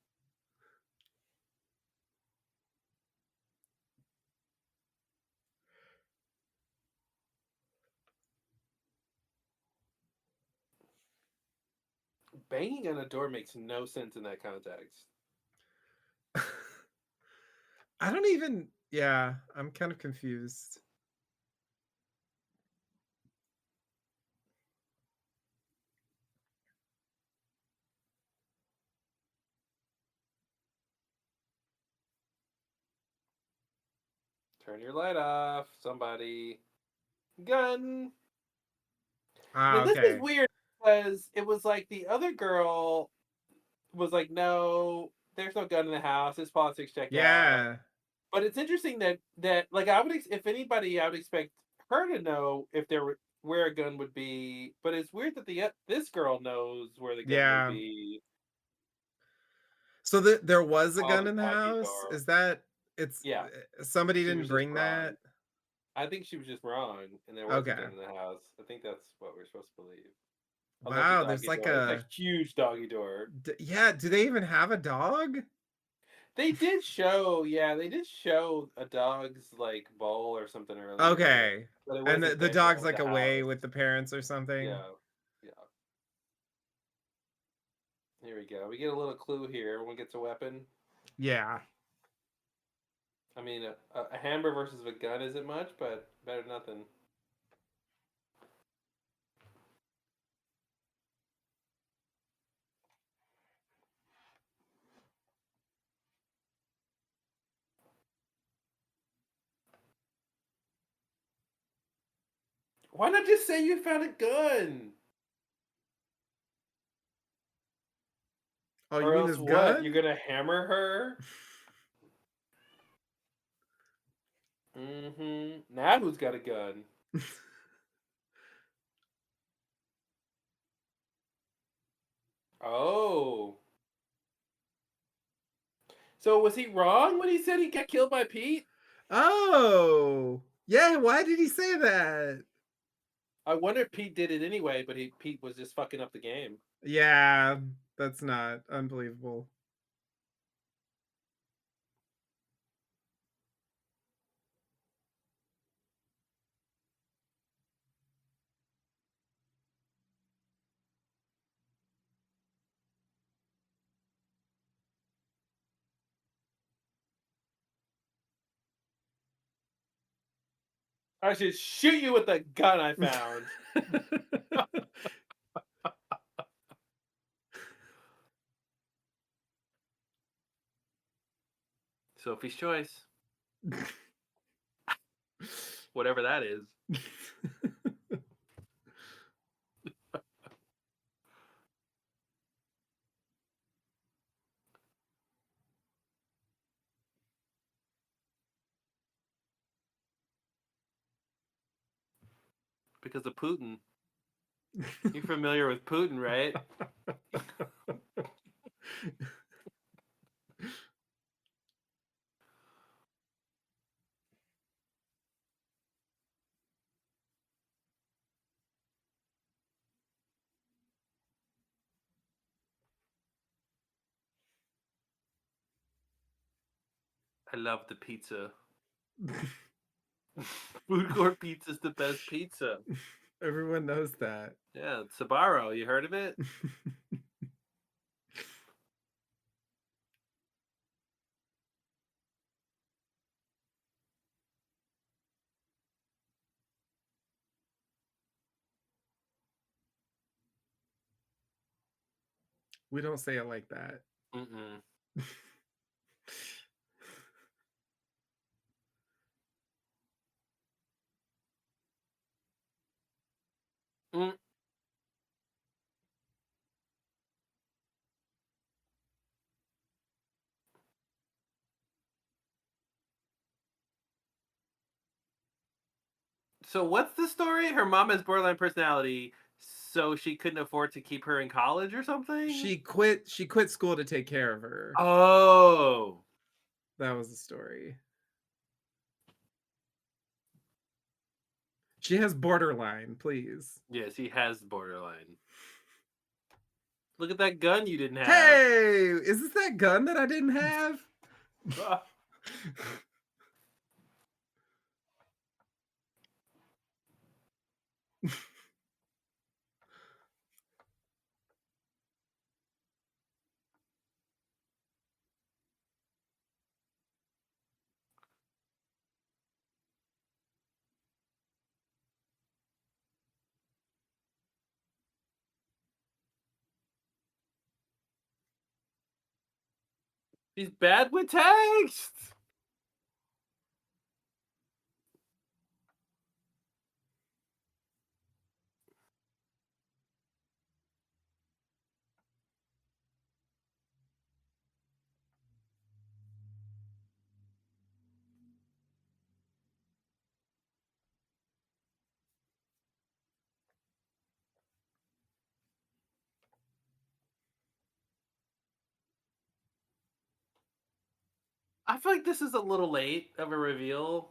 Banging on a door makes no sense in that context. I don't even yeah, I'm kind of confused. Turn your light off, somebody. Gun. Now this is Okay. weird because it was like the other girl was like, "No, there's no gun in the house. This politics check out." Yeah. But it's interesting that like I would if anybody I would expect her to know if there were where a gun would be. But it's weird that the this girl knows where the gun would Yeah. be. So there was a Oh, gun the in the doggy house? door. Is that it's Yeah, somebody she didn't was just bring wrong. that? I think she was just wrong, and there was a Okay. gun in the house. I think that's what we're supposed to believe. I love the Wow, there's doggy like door. It's a a huge doggy door. yeah, do they even have a dog? They did show, yeah, they did show a dog's like bowl or something earlier, Okay. but it And wasn't the there dog's at like the away house. with the parents or something? Yeah, yeah. Here we go. We get a little clue here. Everyone gets a weapon. Yeah. I mean, a hammer versus a gun isn't much, but better than nothing. Why not just say you found a gun? Oh, you Or mean else this what? You're gun? gonna hammer her? Mm-hmm. Now who's got a gun? Oh. So was he wrong when he said he got killed by Pete? Oh. Yeah, why did he say that? I wonder if Pete did it anyway, but Pete was just fucking up the game. Yeah, that's not unbelievable. I should shoot you with the gun I found. Sophie's choice. Whatever that is. Because of Putin. You're familiar with Putin, right? I love the pizza. Food court pizza's the best pizza. Everyone knows that. Yeah, Sabaro, you heard of it? We don't say it like that. Mm-mm. Mm. So what's the story? Her mom has borderline personality, so she couldn't afford to keep her in college or something? She quit school to take care of her. Oh. That was the story. She has borderline, please. Yes, he has borderline. Look at that gun you didn't have. Hey, is this that gun that I didn't have? He's bad with text. I feel like this is a little late of a reveal.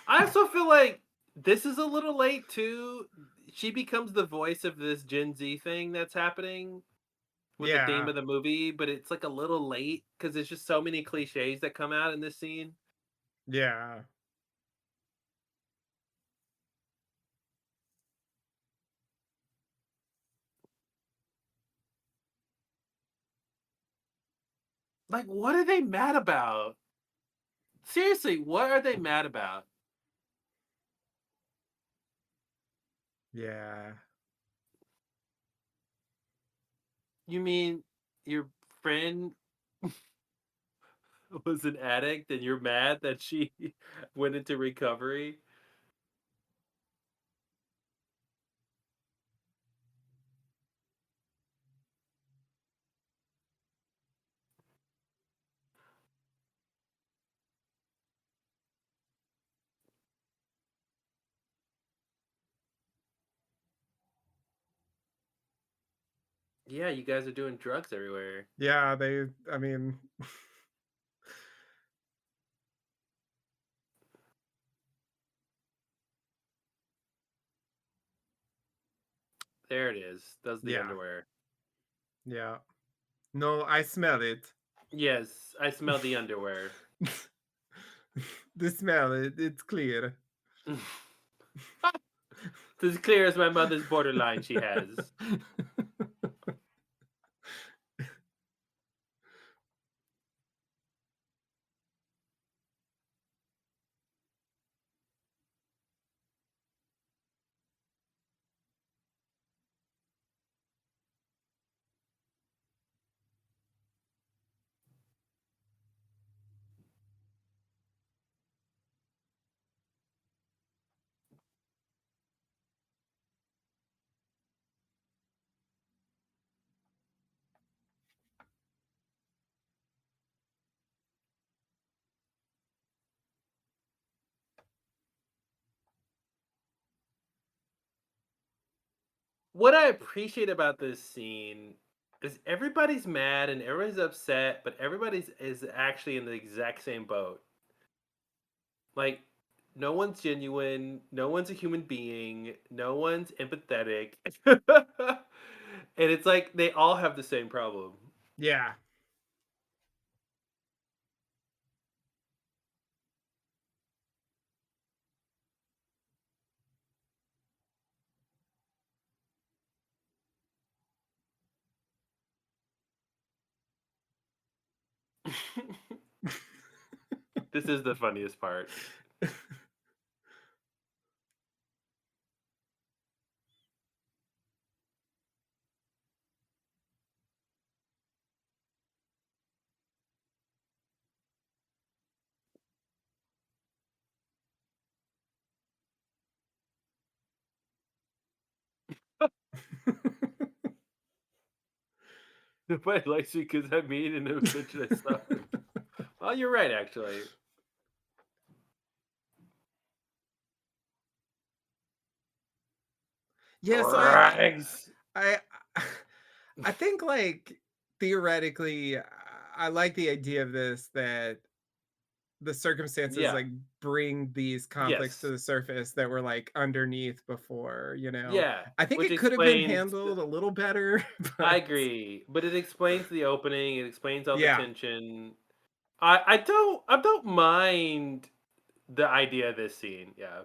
I also feel like this is a little late too. She becomes the voice of this Gen Z thing that's happening with the theme Yeah, of the movie, but it's like a little late because there's just so many cliches that come out in this scene. yeah, Like, what are they mad about? Seriously, what are they mad about? yeah. You mean your friend was an addict and you're mad that she went into recovery? Yeah, you guys are doing drugs everywhere. Yeah, I mean, There it is. Does the yeah, underwear. yeah. No, I smell it. Yes, I smell the underwear. The smell, it's clear. It's as clear as my mother's borderline she has. What I appreciate about this scene is everybody's mad and everybody's upset, but everybody's is actually in the exact same boat. Like, no one's genuine, no one's a human being, no one's empathetic. And it's like they all have the same problem. Yeah, This is the funniest part. Nobody likes me because I'm mean and no attention I suck. Well, you're right, actually. Yeah, so Rags. I I think, like, theoretically, I like the idea of this, that the circumstances, Yeah. like, bring these conflicts to Yes. the surface that were, like, underneath before, you know? Yeah. I think Which it could have been explains. handled a little better, I but agree, but it explains the opening. It explains all the yeah. tension. I don't mind the idea of this scene. Yeah.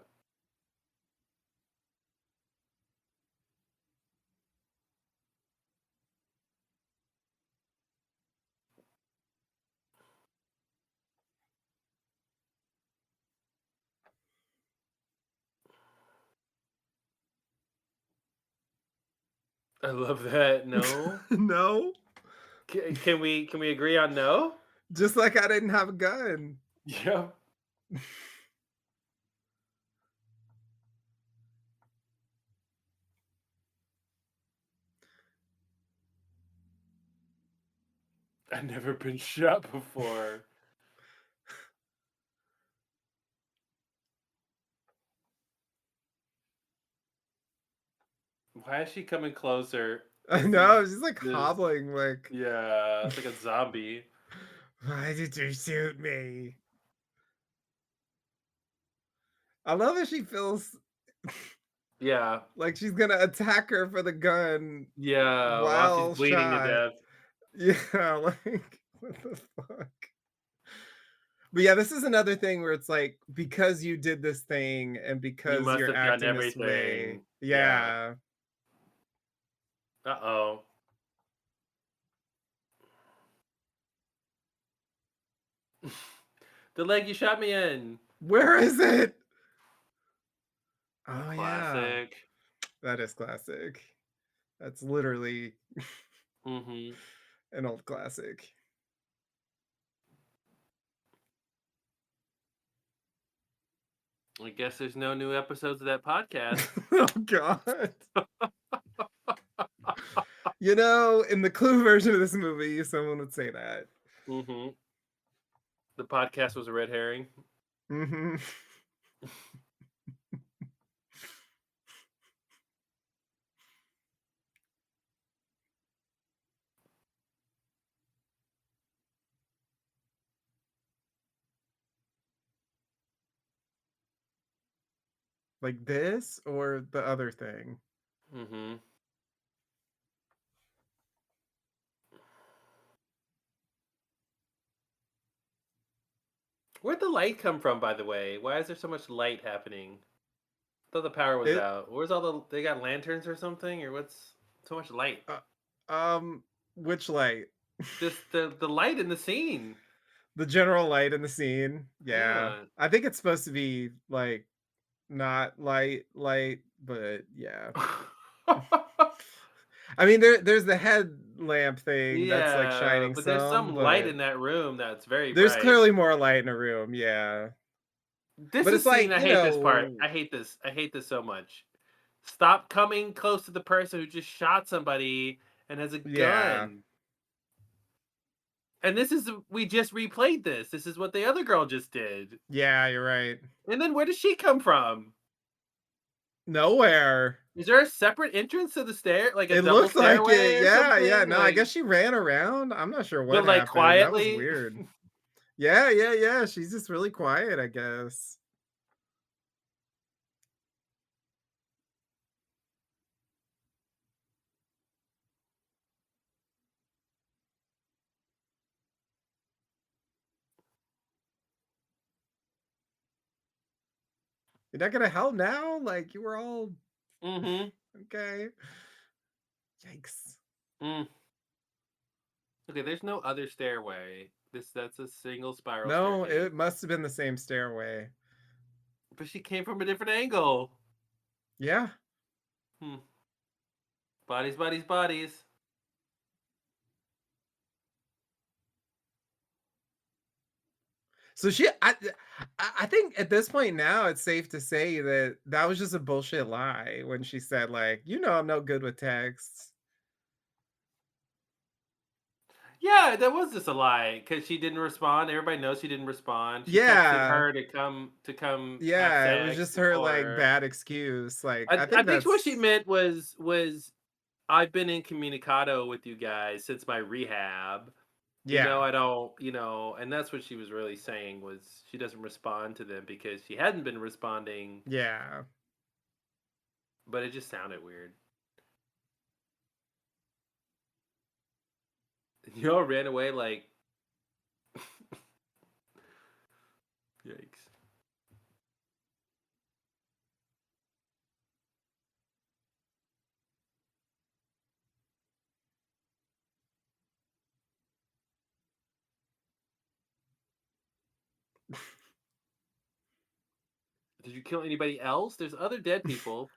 I love that. No. No, Can we agree on no? just like I didn't have a gun. Yeah. I've never been shot before. Why is she coming closer? I This is know, she's, like, this. hobbling, like, Yeah, it's like a zombie. "Why did you shoot me?" I love that she feels Yeah, like she's gonna attack her for the gun yeah. While she's while bleeding to shot. death, Yeah, like, what the fuck? But yeah, this is another thing where it's like, because you did this thing and you because must you're have done acting this way, everything. Yeah. yeah. Uh oh. The leg you shot me in. Where is it? A Oh, yeah. classic. That is classic. That's literally Mm-hmm. an old classic. I guess there's no new episodes of that podcast. Oh, God. You know, in the Clue version of this movie, someone would say that. Mm-hmm. The podcast was a red herring. Mhm. Like this or the other thing? Mm-hmm. Where'd the light come from, by the way? Why is there so much light happening? I thought the power was It out. Where's all the? They got lanterns or something, or what's so much light? uh, which light? Just the light in the scene. The general light in the scene? Yeah. Yeah. I think it's supposed to be, like, not light, but yeah. I mean, there's the headlamp thing that's, like, Yeah, shining but there's some, some light but in that room that's very there's bright. clearly more light in a room, yeah. This But is it's scene. like, I you hate this part. know, I hate this. I hate this so much. Stop coming close to the person who just shot somebody and has a yeah. gun. And this is we just replayed this. This is what the other girl just did. Yeah, you're right. And then where does she come from? Nowhere. Is there a separate entrance to the stair, like a It double looks like it. stairway or Yeah, yeah. something? No, I Like, guess she ran around. I'm not sure what but like happened. That was quietly. weird. Yeah, yeah, yeah. She's just really quiet, I guess. You're not gonna help now? Like, you were all Mm-hmm. okay. Yikes. Mm. Okay, there's no other stairway. That's a single spiral No, staircase. it must have been the same stairway. But she came from a different angle. Yeah. Hmm. Bodies, bodies, bodies. So I think at this point now it's safe to say that that was just a bullshit lie when she said like, "You know I'm no good with texts." Yeah, that was just a lie because she didn't respond. Everybody knows she didn't respond. She texted Yeah. her to come have Yeah, it was sex just and her, told like, her. bad excuse, like, I I think think what she that's meant was I've been incommunicado with you guys since my rehab. yeah, I don't, and that's what she was really saying was she doesn't respond to them because she hadn't been responding, yeah. but it just sounded weird. Y'all ran away like yikes. Did you kill anybody else? There's other dead people.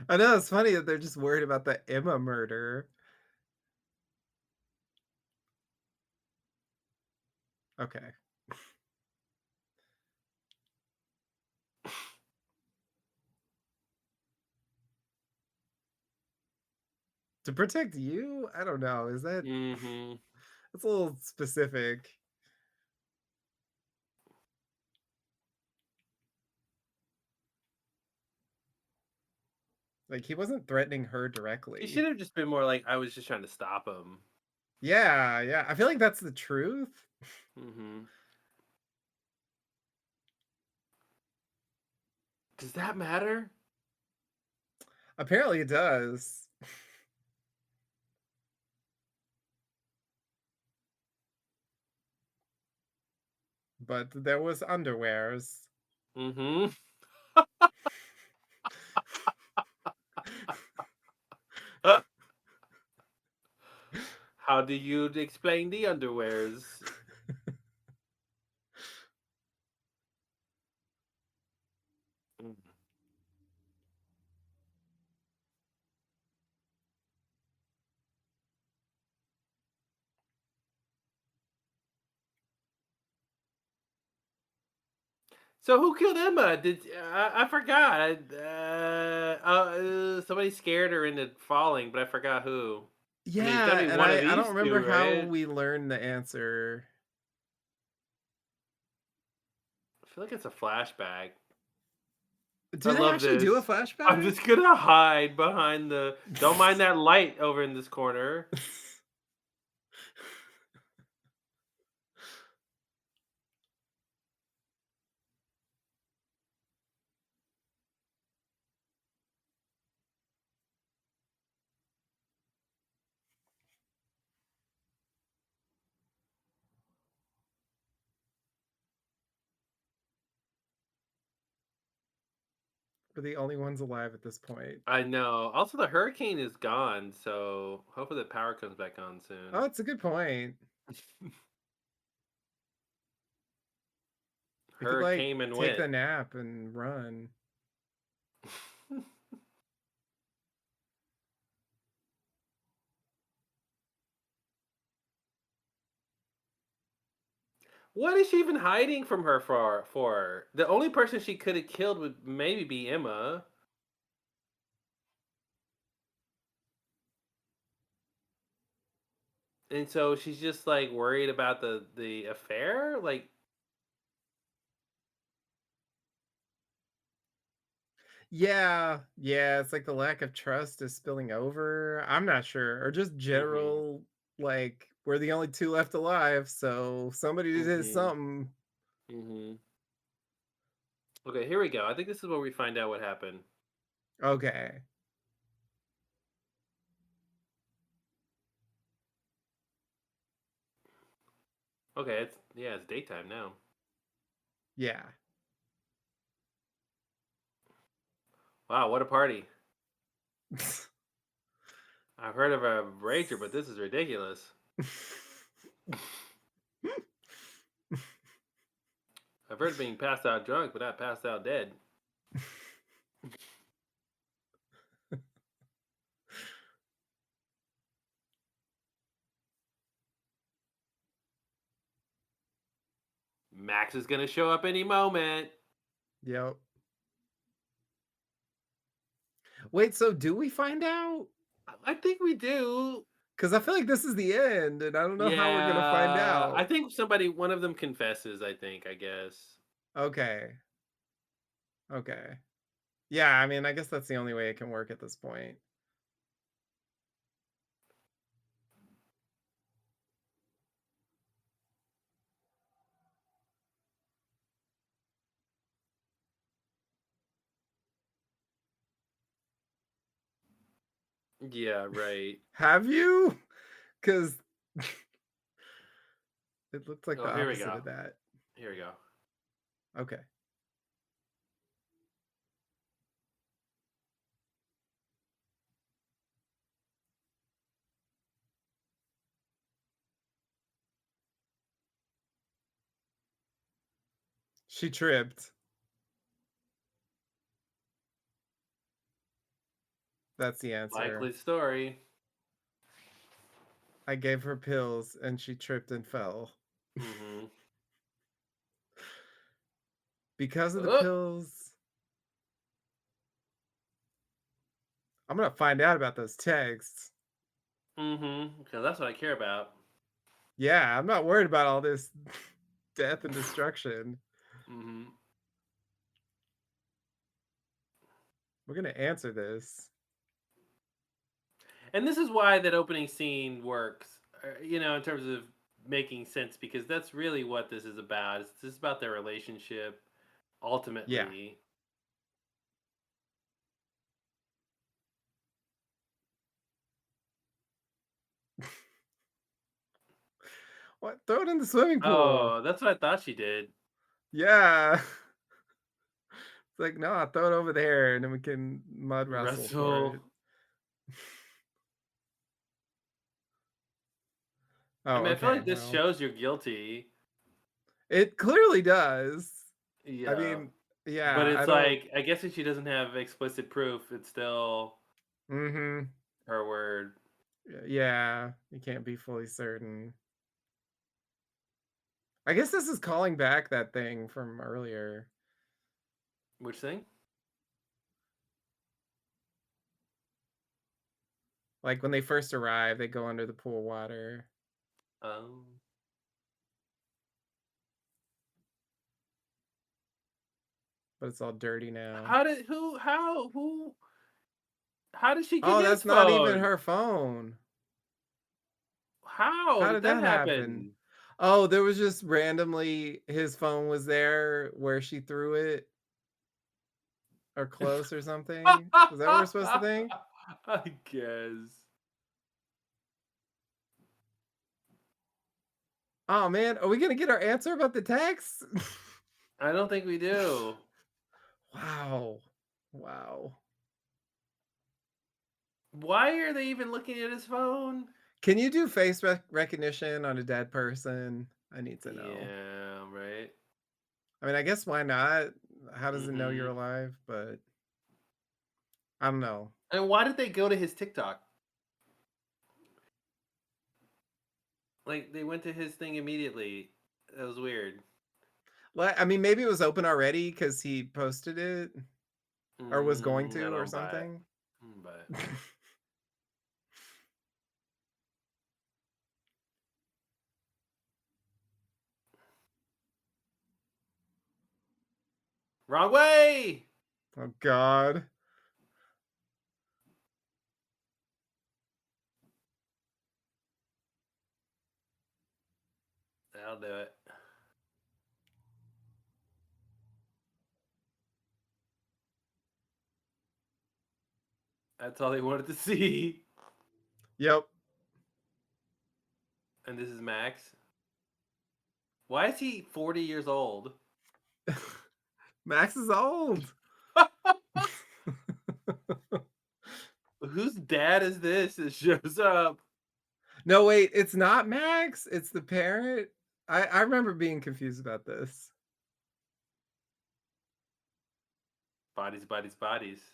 I know, it's funny that they're just worried about the Emma murder. Okay. To protect you? I don't know, is that Mhm. that's a little specific. Like, he wasn't threatening her She directly. should have just been more like I was just trying to stop him. Yeah, yeah, I feel like that's the truth. Mhm. Does that matter? Apparently it does, but there was underwears. Mhm. How do you explain the underwears? Mm. So who killed Emma? I forgot? Somebody scared her into falling, but I forgot who. I mean, it's got to Yeah, be and one of I don't these remember two, how right? we learned the answer. I feel like it's a flashback. I Do they love actually do a this. I'm flashback? just gonna hide behind the. Don't mind that light over in this corner. We're the only ones alive at this point. I know. Also, the hurricane is gone, so hopefully the power comes back on Oh, soon. it's a good point. We could, like, Hurricane and take the went. nap and run. What is she even hiding from her for? The only person she could have killed would maybe be Emma. And so she's just like worried about the affair? Like, Yeah, yeah, it's like the lack of trust is spilling over. I'm not sure. Or just mhm. general, like, we're the only two left alive, so somebody did Mhm. something. Mhm. Okay, here we go. I think this is where we find out what happened. Okay. Okay, it's daytime now. Yeah. Wow, what a party. I've heard of a rager, but this is ridiculous. I've heard of being passed out drunk, but not passed out dead. Max is gonna show up any moment. Yep. Wait, so do we find out? I think we do. Because I feel like this is the end, and I don't know how we're gonna find Yeah, I out. think one of them confesses. I think. I guess. Okay. Okay. Yeah, I mean, I guess that's the only way it can work at this point. Yeah. Right. Have you? Because it looked like Oh, the here we opposite go. of that. Here we go. Okay. She tripped. That's the answer. Likely story. I gave her pills and she tripped and fell. Mm-hmm. Because of the Oh, pills, I'm gonna find out about those texts. mm-hmm. Because that's what I care about. Yeah, I'm not worried about all this death and destruction. Mm-hmm. We're gonna answer this. And this is why that opening scene works. In terms of making sense, because that's really what this is about. It's just about their relationship, Yeah. ultimately. What? Throw it in the swimming pool. Oh, that's what I thought she did. Yeah. It's like, no, throw it over there and then we can mud wrestle for Russell. it. I Oh, mean, I feel okay. like this Well, shows you're guilty. it clearly does. I Yeah. mean, But yeah, I it's don't. like, I guess if she doesn't have explicit proof, it's still Mm-hmm. her word. Yeah, you can't be fully certain. I guess this is calling back that thing from earlier. Which thing? Like when they first arrive, they go under the pool water, Um, but it's all dirty now. how did who how did she get Oh, his that's not even phone? her phone. How How did did that that happen? happen? Oh, there was just randomly his phone was there where she threw it or close or something. Is that what we're supposed to think? I guess. Oh man, are we gonna get our answer about the text? I don't think we do. Wow. Wow. Why are they even looking at his phone? Can you do face recognition on a dead person? I need to know. Yeah, right. I mean, I guess why not? How does it know you're Mm-hmm. alive? But I don't know. And why did they go to his TikTok? Like they went to his thing immediately. That was weird. Well, I mean, maybe it was open already because he posted it or was going I to or don't buy it. something. But wrong way. Oh God. I'll do it. That's all they wanted to see. Yep. And this is Max. Why is he 40 years old? Max is old. Whose dad is this that shows up? No, wait, it's not Max. It's the parent. I remember being confused about this. Bodies, bodies, bodies.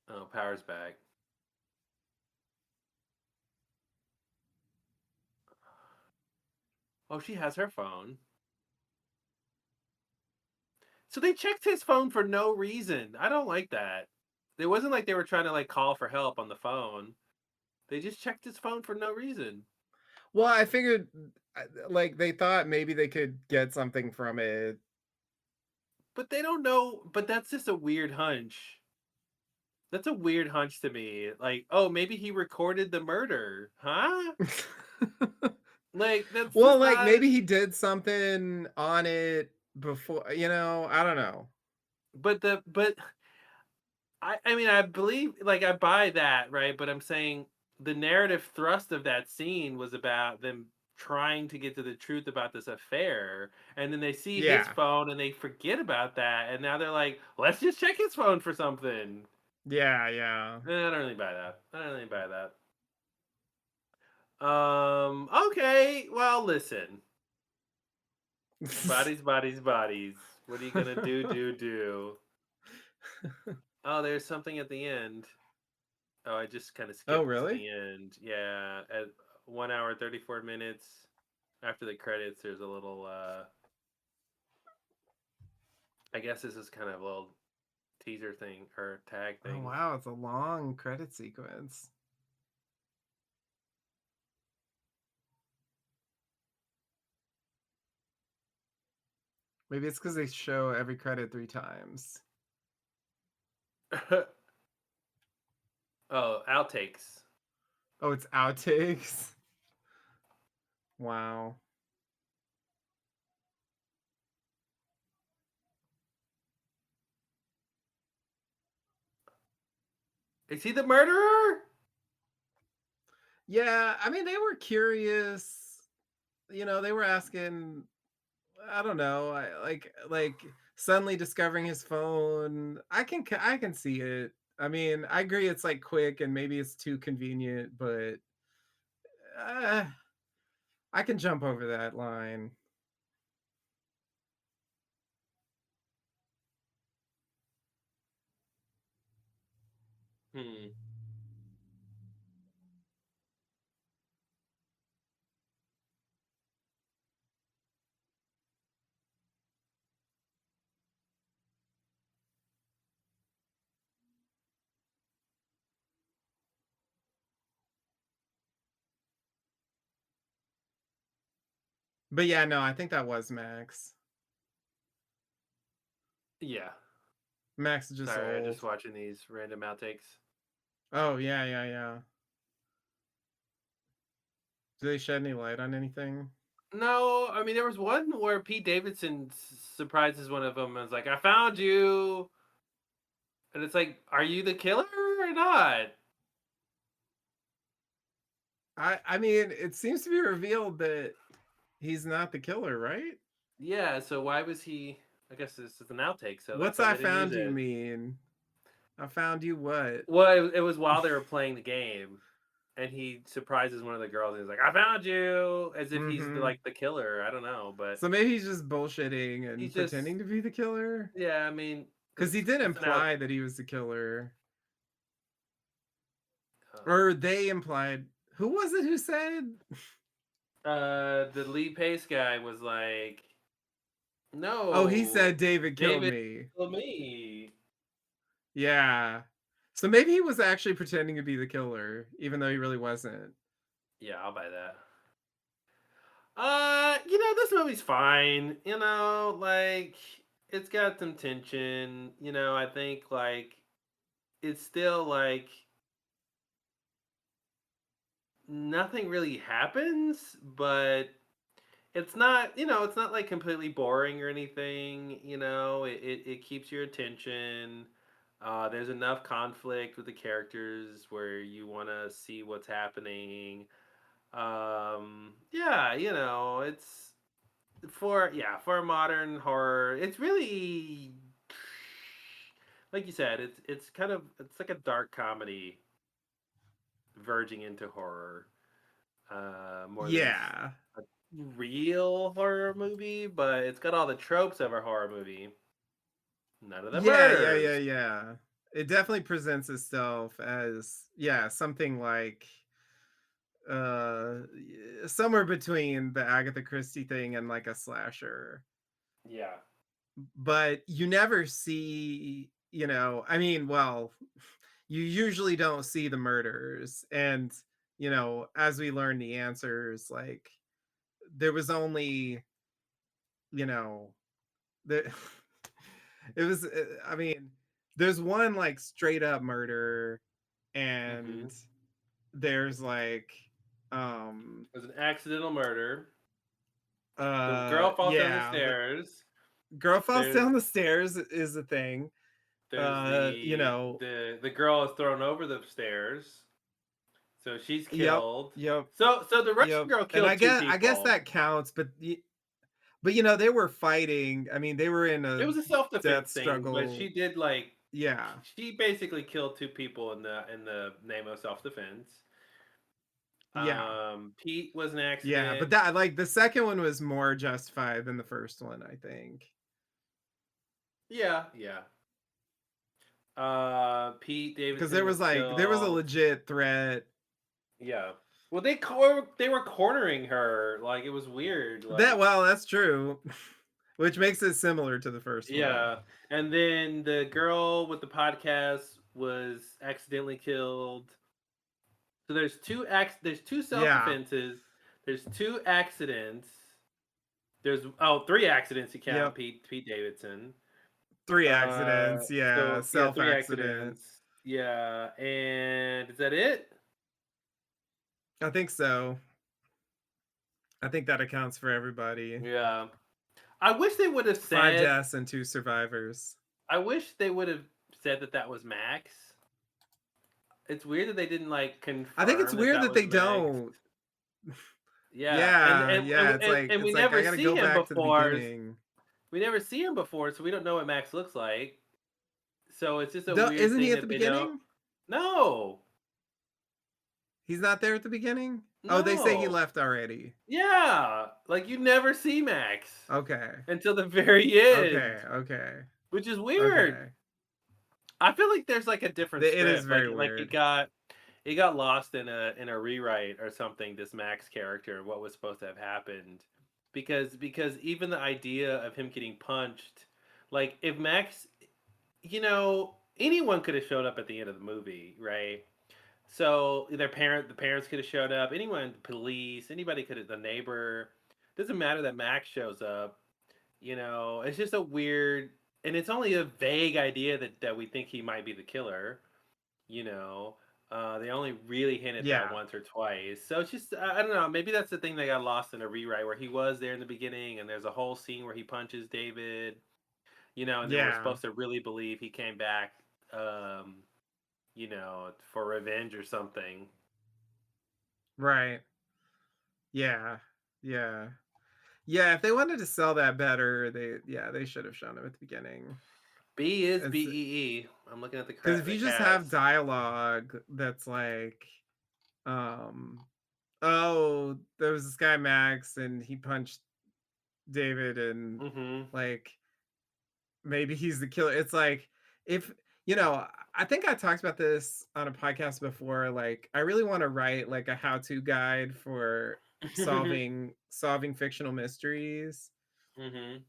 Oh, power's back. Oh, she has her phone. So they checked his phone for no reason. I don't like that. It wasn't like they were trying to like call for help on the phone. They just checked his phone for no reason. Well, I figured, like, they thought maybe they could get something from it. But they don't know. But that's just a weird hunch. That's a weird hunch to me. Like, oh, maybe he recorded the murder, huh? Like, that's Well, just like, not. maybe he did something on it before, I don't know. But I mean, I believe, like, I buy that, right? But I'm saying the narrative thrust of that scene was about them trying to get to the truth about this affair, and then they see his Yeah. phone and they forget about that, and now they're like, let's just check his phone for something. Yeah, yeah. I don't really buy that. I don't really buy that. Okay, well, listen. Bodies, bodies, bodies. What are you gonna do, do, do? Oh, there's something at the end. Oh, I just kind of Oh, skipped to really? the end. Yeah, at 1 hour 34 minutes after the credits, there's a little. I guess this is kind of a little teaser thing or tag Oh, thing. wow, it's a long credit sequence. Maybe it's because they show every credit 3 times. Oh, outtakes. Oh, it's outtakes? Wow. Is he the murderer? Yeah, I mean, they were curious, they were asking, I don't know, like, suddenly discovering his phone. I can see it. I mean, I agree it's, like, quick and maybe it's too convenient, but, uh, I can jump over that line. Hmm. But yeah, no, I think that was Max. Yeah. Max is just Sorry, I'm just old. watching these random outtakes. Oh, yeah, yeah, yeah. Do they shed any light on anything? No, I mean there was one where Pete Davidson surprises one of them and is like, "I found you," and it's like, "Are you the killer or not?" I mean, it seems to be revealed that he's not the killer, right? Yeah, so why was he? I guess this is an outtake, so that's What's why "I they didn't use found you" it. mean? I found you what? Well, it was while they were playing the game, and he surprises one of the girls, and he's like, "I found you," as if he's Mhm. like the killer. I don't know, but So maybe he's just bullshitting and he's just pretending to be the killer? yeah. I mean, Because he did it's an out. imply that he was the killer. Uh, Or they implied, who was it who said? the Lee Pace guy was like, Oh, he "No, said, "David killed David, me." kill me." Yeah. So maybe he was actually pretending to be the killer, even though he really wasn't. Yeah, I'll buy that. This movie's fine. Like it's got some tension. I think like it's still like nothing really happens, but it's not like completely boring or anything. It keeps your attention. There's enough conflict with the characters where you want to see what's happening. Yeah, it's for a modern horror. It's really like you said, it's like a dark comedy verging into horror. More than Yeah. real horror movie, but it's got all the tropes of a horror movie. None of the Yeah, yeah, yeah, murders. yeah. It definitely presents itself as, yeah, something like somewhere between the Agatha Christie thing and like a slasher. Yeah. But you never see, I mean, well, you usually don't see the murders. And, as we learn the answers, like there was only, you know, the it was I mean, there's one like straight up murder, Mm-hmm. and there's like um There's an accidental murder. The girl falls down the yeah, the stairs. girl falls There's down the stairs is a thing. there's You know, the girl is thrown over the stairs, so she's yep, killed. yep, So the Russian yep. girl And killed two I guess people. that counts, but they were fighting. I mean, they were in It a was a self defense death thing, but struggle. she did like Yeah. she basically killed two people in the name of self defense. Yeah. Pete was an Yeah, but accident. that like the second one was more justified than the first one, I think. Yeah, yeah. Pete Because Davidson was there was a killed. legit threat. Yeah. Well, they were cornering her. Like it was weird. That Like well, that's true. Which makes it similar to the first one. yeah. And then the girl with the podcast was accidentally killed. So there's two self Yeah. defenses. There's two accidents. There's three accidents to count Yep. Pete Davidson. 3 accidents. Yeah, So yeah, self three accident. accidents. Yeah, and is that it? I think so. I think that accounts for everybody. Yeah. I wish they would have 5 said. deaths and 2 survivors. I wish they would have said that that was Max. It's weird that they didn't like I think it's confirm that weird that that was they Max. don't. Yeah, Yeah, yeah, and we it's like I never gotta see go him back to the before. beginning. We never see him before, so we don't know what Max looks like. So it's just a Do weird Isn't he thing at the that they don't. beginning? No, He's not there at the beginning? Oh, they say he no. left already. Yeah, like you never see Max Okay. until the very Okay, end, okay, which is weird. okay. I feel like there's like a different It is script, very like weird. it got lost in a rewrite or something. This Max character, what was supposed to have happened, because even the idea of him getting punched, like if Max, anyone could have showed up at the end of the movie, right? So the parents could have showed up. Anyone, police, anybody could have, the neighbor. Doesn't matter that Max shows up. It's just a weird, and it's only a vague idea that we think he might be the killer. You know, they only really hint at that Yeah, once or twice. So it's just I don't know. Maybe that's the thing that got lost in a rewrite where he was there in the beginning, and there's a whole scene where he punches David. And then we're yeah, supposed to really believe he came back. For revenge or something. right. Yeah, yeah. Yeah, if they wanted to sell that better, they should have shown him at the beginning. B is And BEE. I'm looking at because if the you just have cast. dialogue that's like, um, oh, there was this guy Max and he punched David and Mm-hmm. like maybe he's the killer. It's like if you know, I think I talked about this on a podcast before. Like, I really want to write like a how-to guide for solving fictional mysteries, mm-hmm.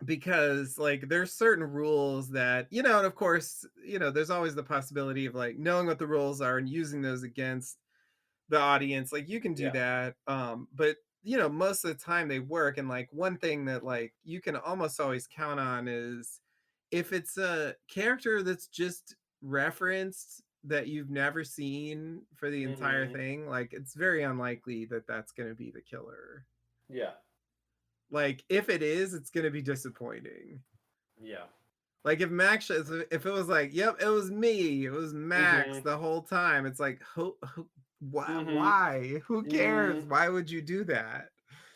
because like there's certain rules that, and of course, there's always the possibility of like knowing what the rules are and using those against the audience. Like you can do Yeah. that, but most of the time they work. And like one thing that like you can almost always count on is if it's a character that's just referenced that you've never seen for the entire Mm-hmm. thing, like it's very unlikely that that's going to be the killer. Yeah. Like if it is, it's going to be disappointing. Yeah. Like if it was like, yep, it was me, it was Max Mm-hmm. the whole time. It's like, who Mm-hmm. why? Who cares? Mm-hmm. Why would you do that?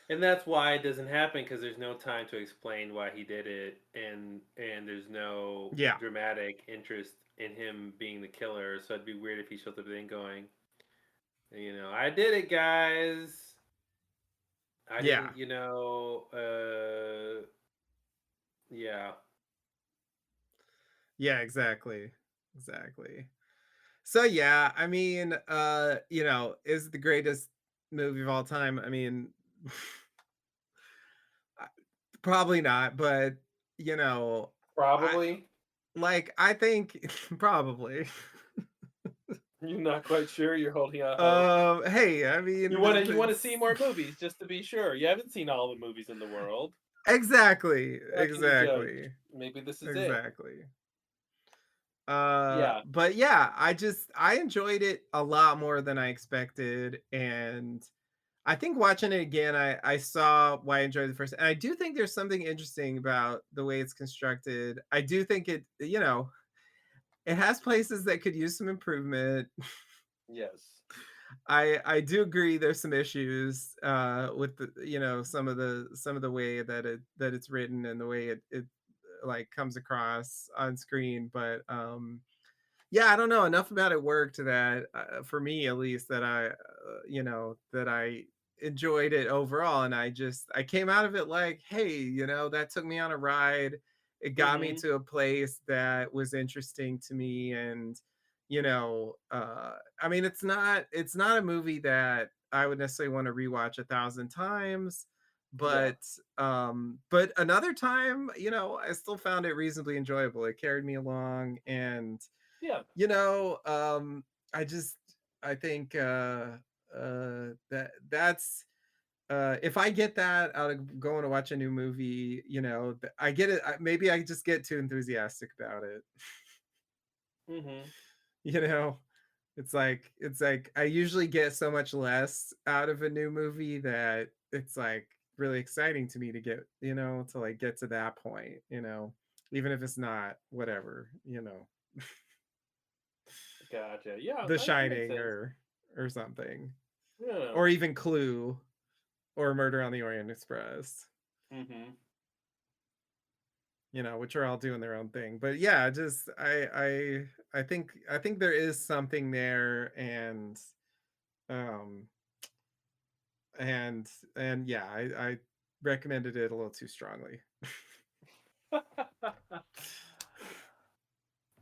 And that's why it doesn't happen because there's no time to explain why he did it, and there's no Yeah. dramatic interest in him being the killer. So it'd be weird if he shows up then going, I did it, guys. I Yeah. didn't, yeah. Yeah, exactly. Exactly. So yeah, I mean, is it the greatest movie of all time? I mean, I- probably not, but you know, I Probably. I think probably. You're not quite sure. You're holding out hope. Hey, I mean, You wanna see it's more movies just to be sure. You haven't seen all the movies in the world. exactly, How can you judge? exactly, Maybe this is it. exactly. Yeah. But yeah, I enjoyed it a lot more than I expected, and I think watching it again, I saw why I enjoyed the first. And I do think there's something interesting about the way it's constructed. I do think it has places that could use some improvement. Yes. I do agree there's some issues with the some of the way that it's written and the way it like comes across on screen, but yeah, I don't know. Enough about it worked that for me, at least, that I enjoyed it overall, and I came out of it like, hey, that took me on a ride. It got me Mhm. to a place that was interesting to me, and I mean, it's not a movie that I would necessarily want to rewatch 1,000 times, Yeah. but another time, I still found it reasonably enjoyable. It carried me along, and Yeah. you know, I just I think that's if I get that out of going to watch a new movie, I get it. Maybe I just get too enthusiastic about it. Mhm. You know, it's like I usually get so much less out of a new movie that it's like really exciting to me to to like get to that point. Even if it's not whatever. Gotcha. Yeah, The that makes Shining sense. or something, Yeah. or even Clue or Murder on the Orient Express, Mhm. which are all doing their own thing. But yeah, just I think there is something there, um and yeah, I recommended it a little too strongly.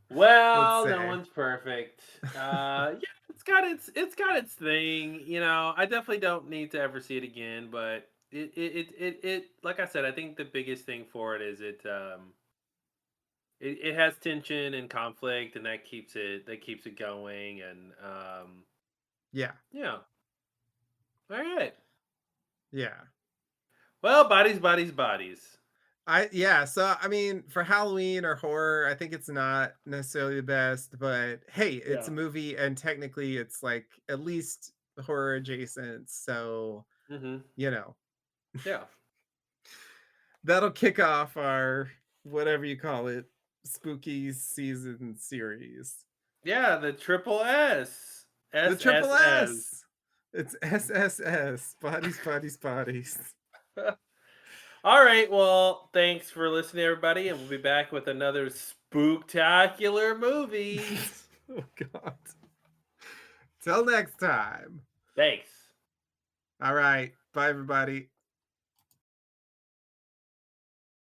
Let's Well, no say. one's perfect. Yeah, it's got its thing. I definitely don't need to ever see it again, but like I said, I think the biggest thing for it is it has tension and conflict, and that keeps it going, and Yeah. yeah. All right. Yeah. Well, bodies, bodies, bodies. Yeah, so I mean, for Halloween or horror, I think it's not necessarily the best, but hey, it's a Yeah. movie and technically it's like at least horror adjacent. So, Mhm. you know, Yeah. that'll kick off our whatever you call it, spooky season series. Yeah, the triple S. The triple SSS. S. It's SSS. Bodies, bodies, bodies. All right. Well, thanks for listening, everybody, and we'll be back with another spooktacular movie. Oh God. Till next time. Thanks. All right. Bye, everybody.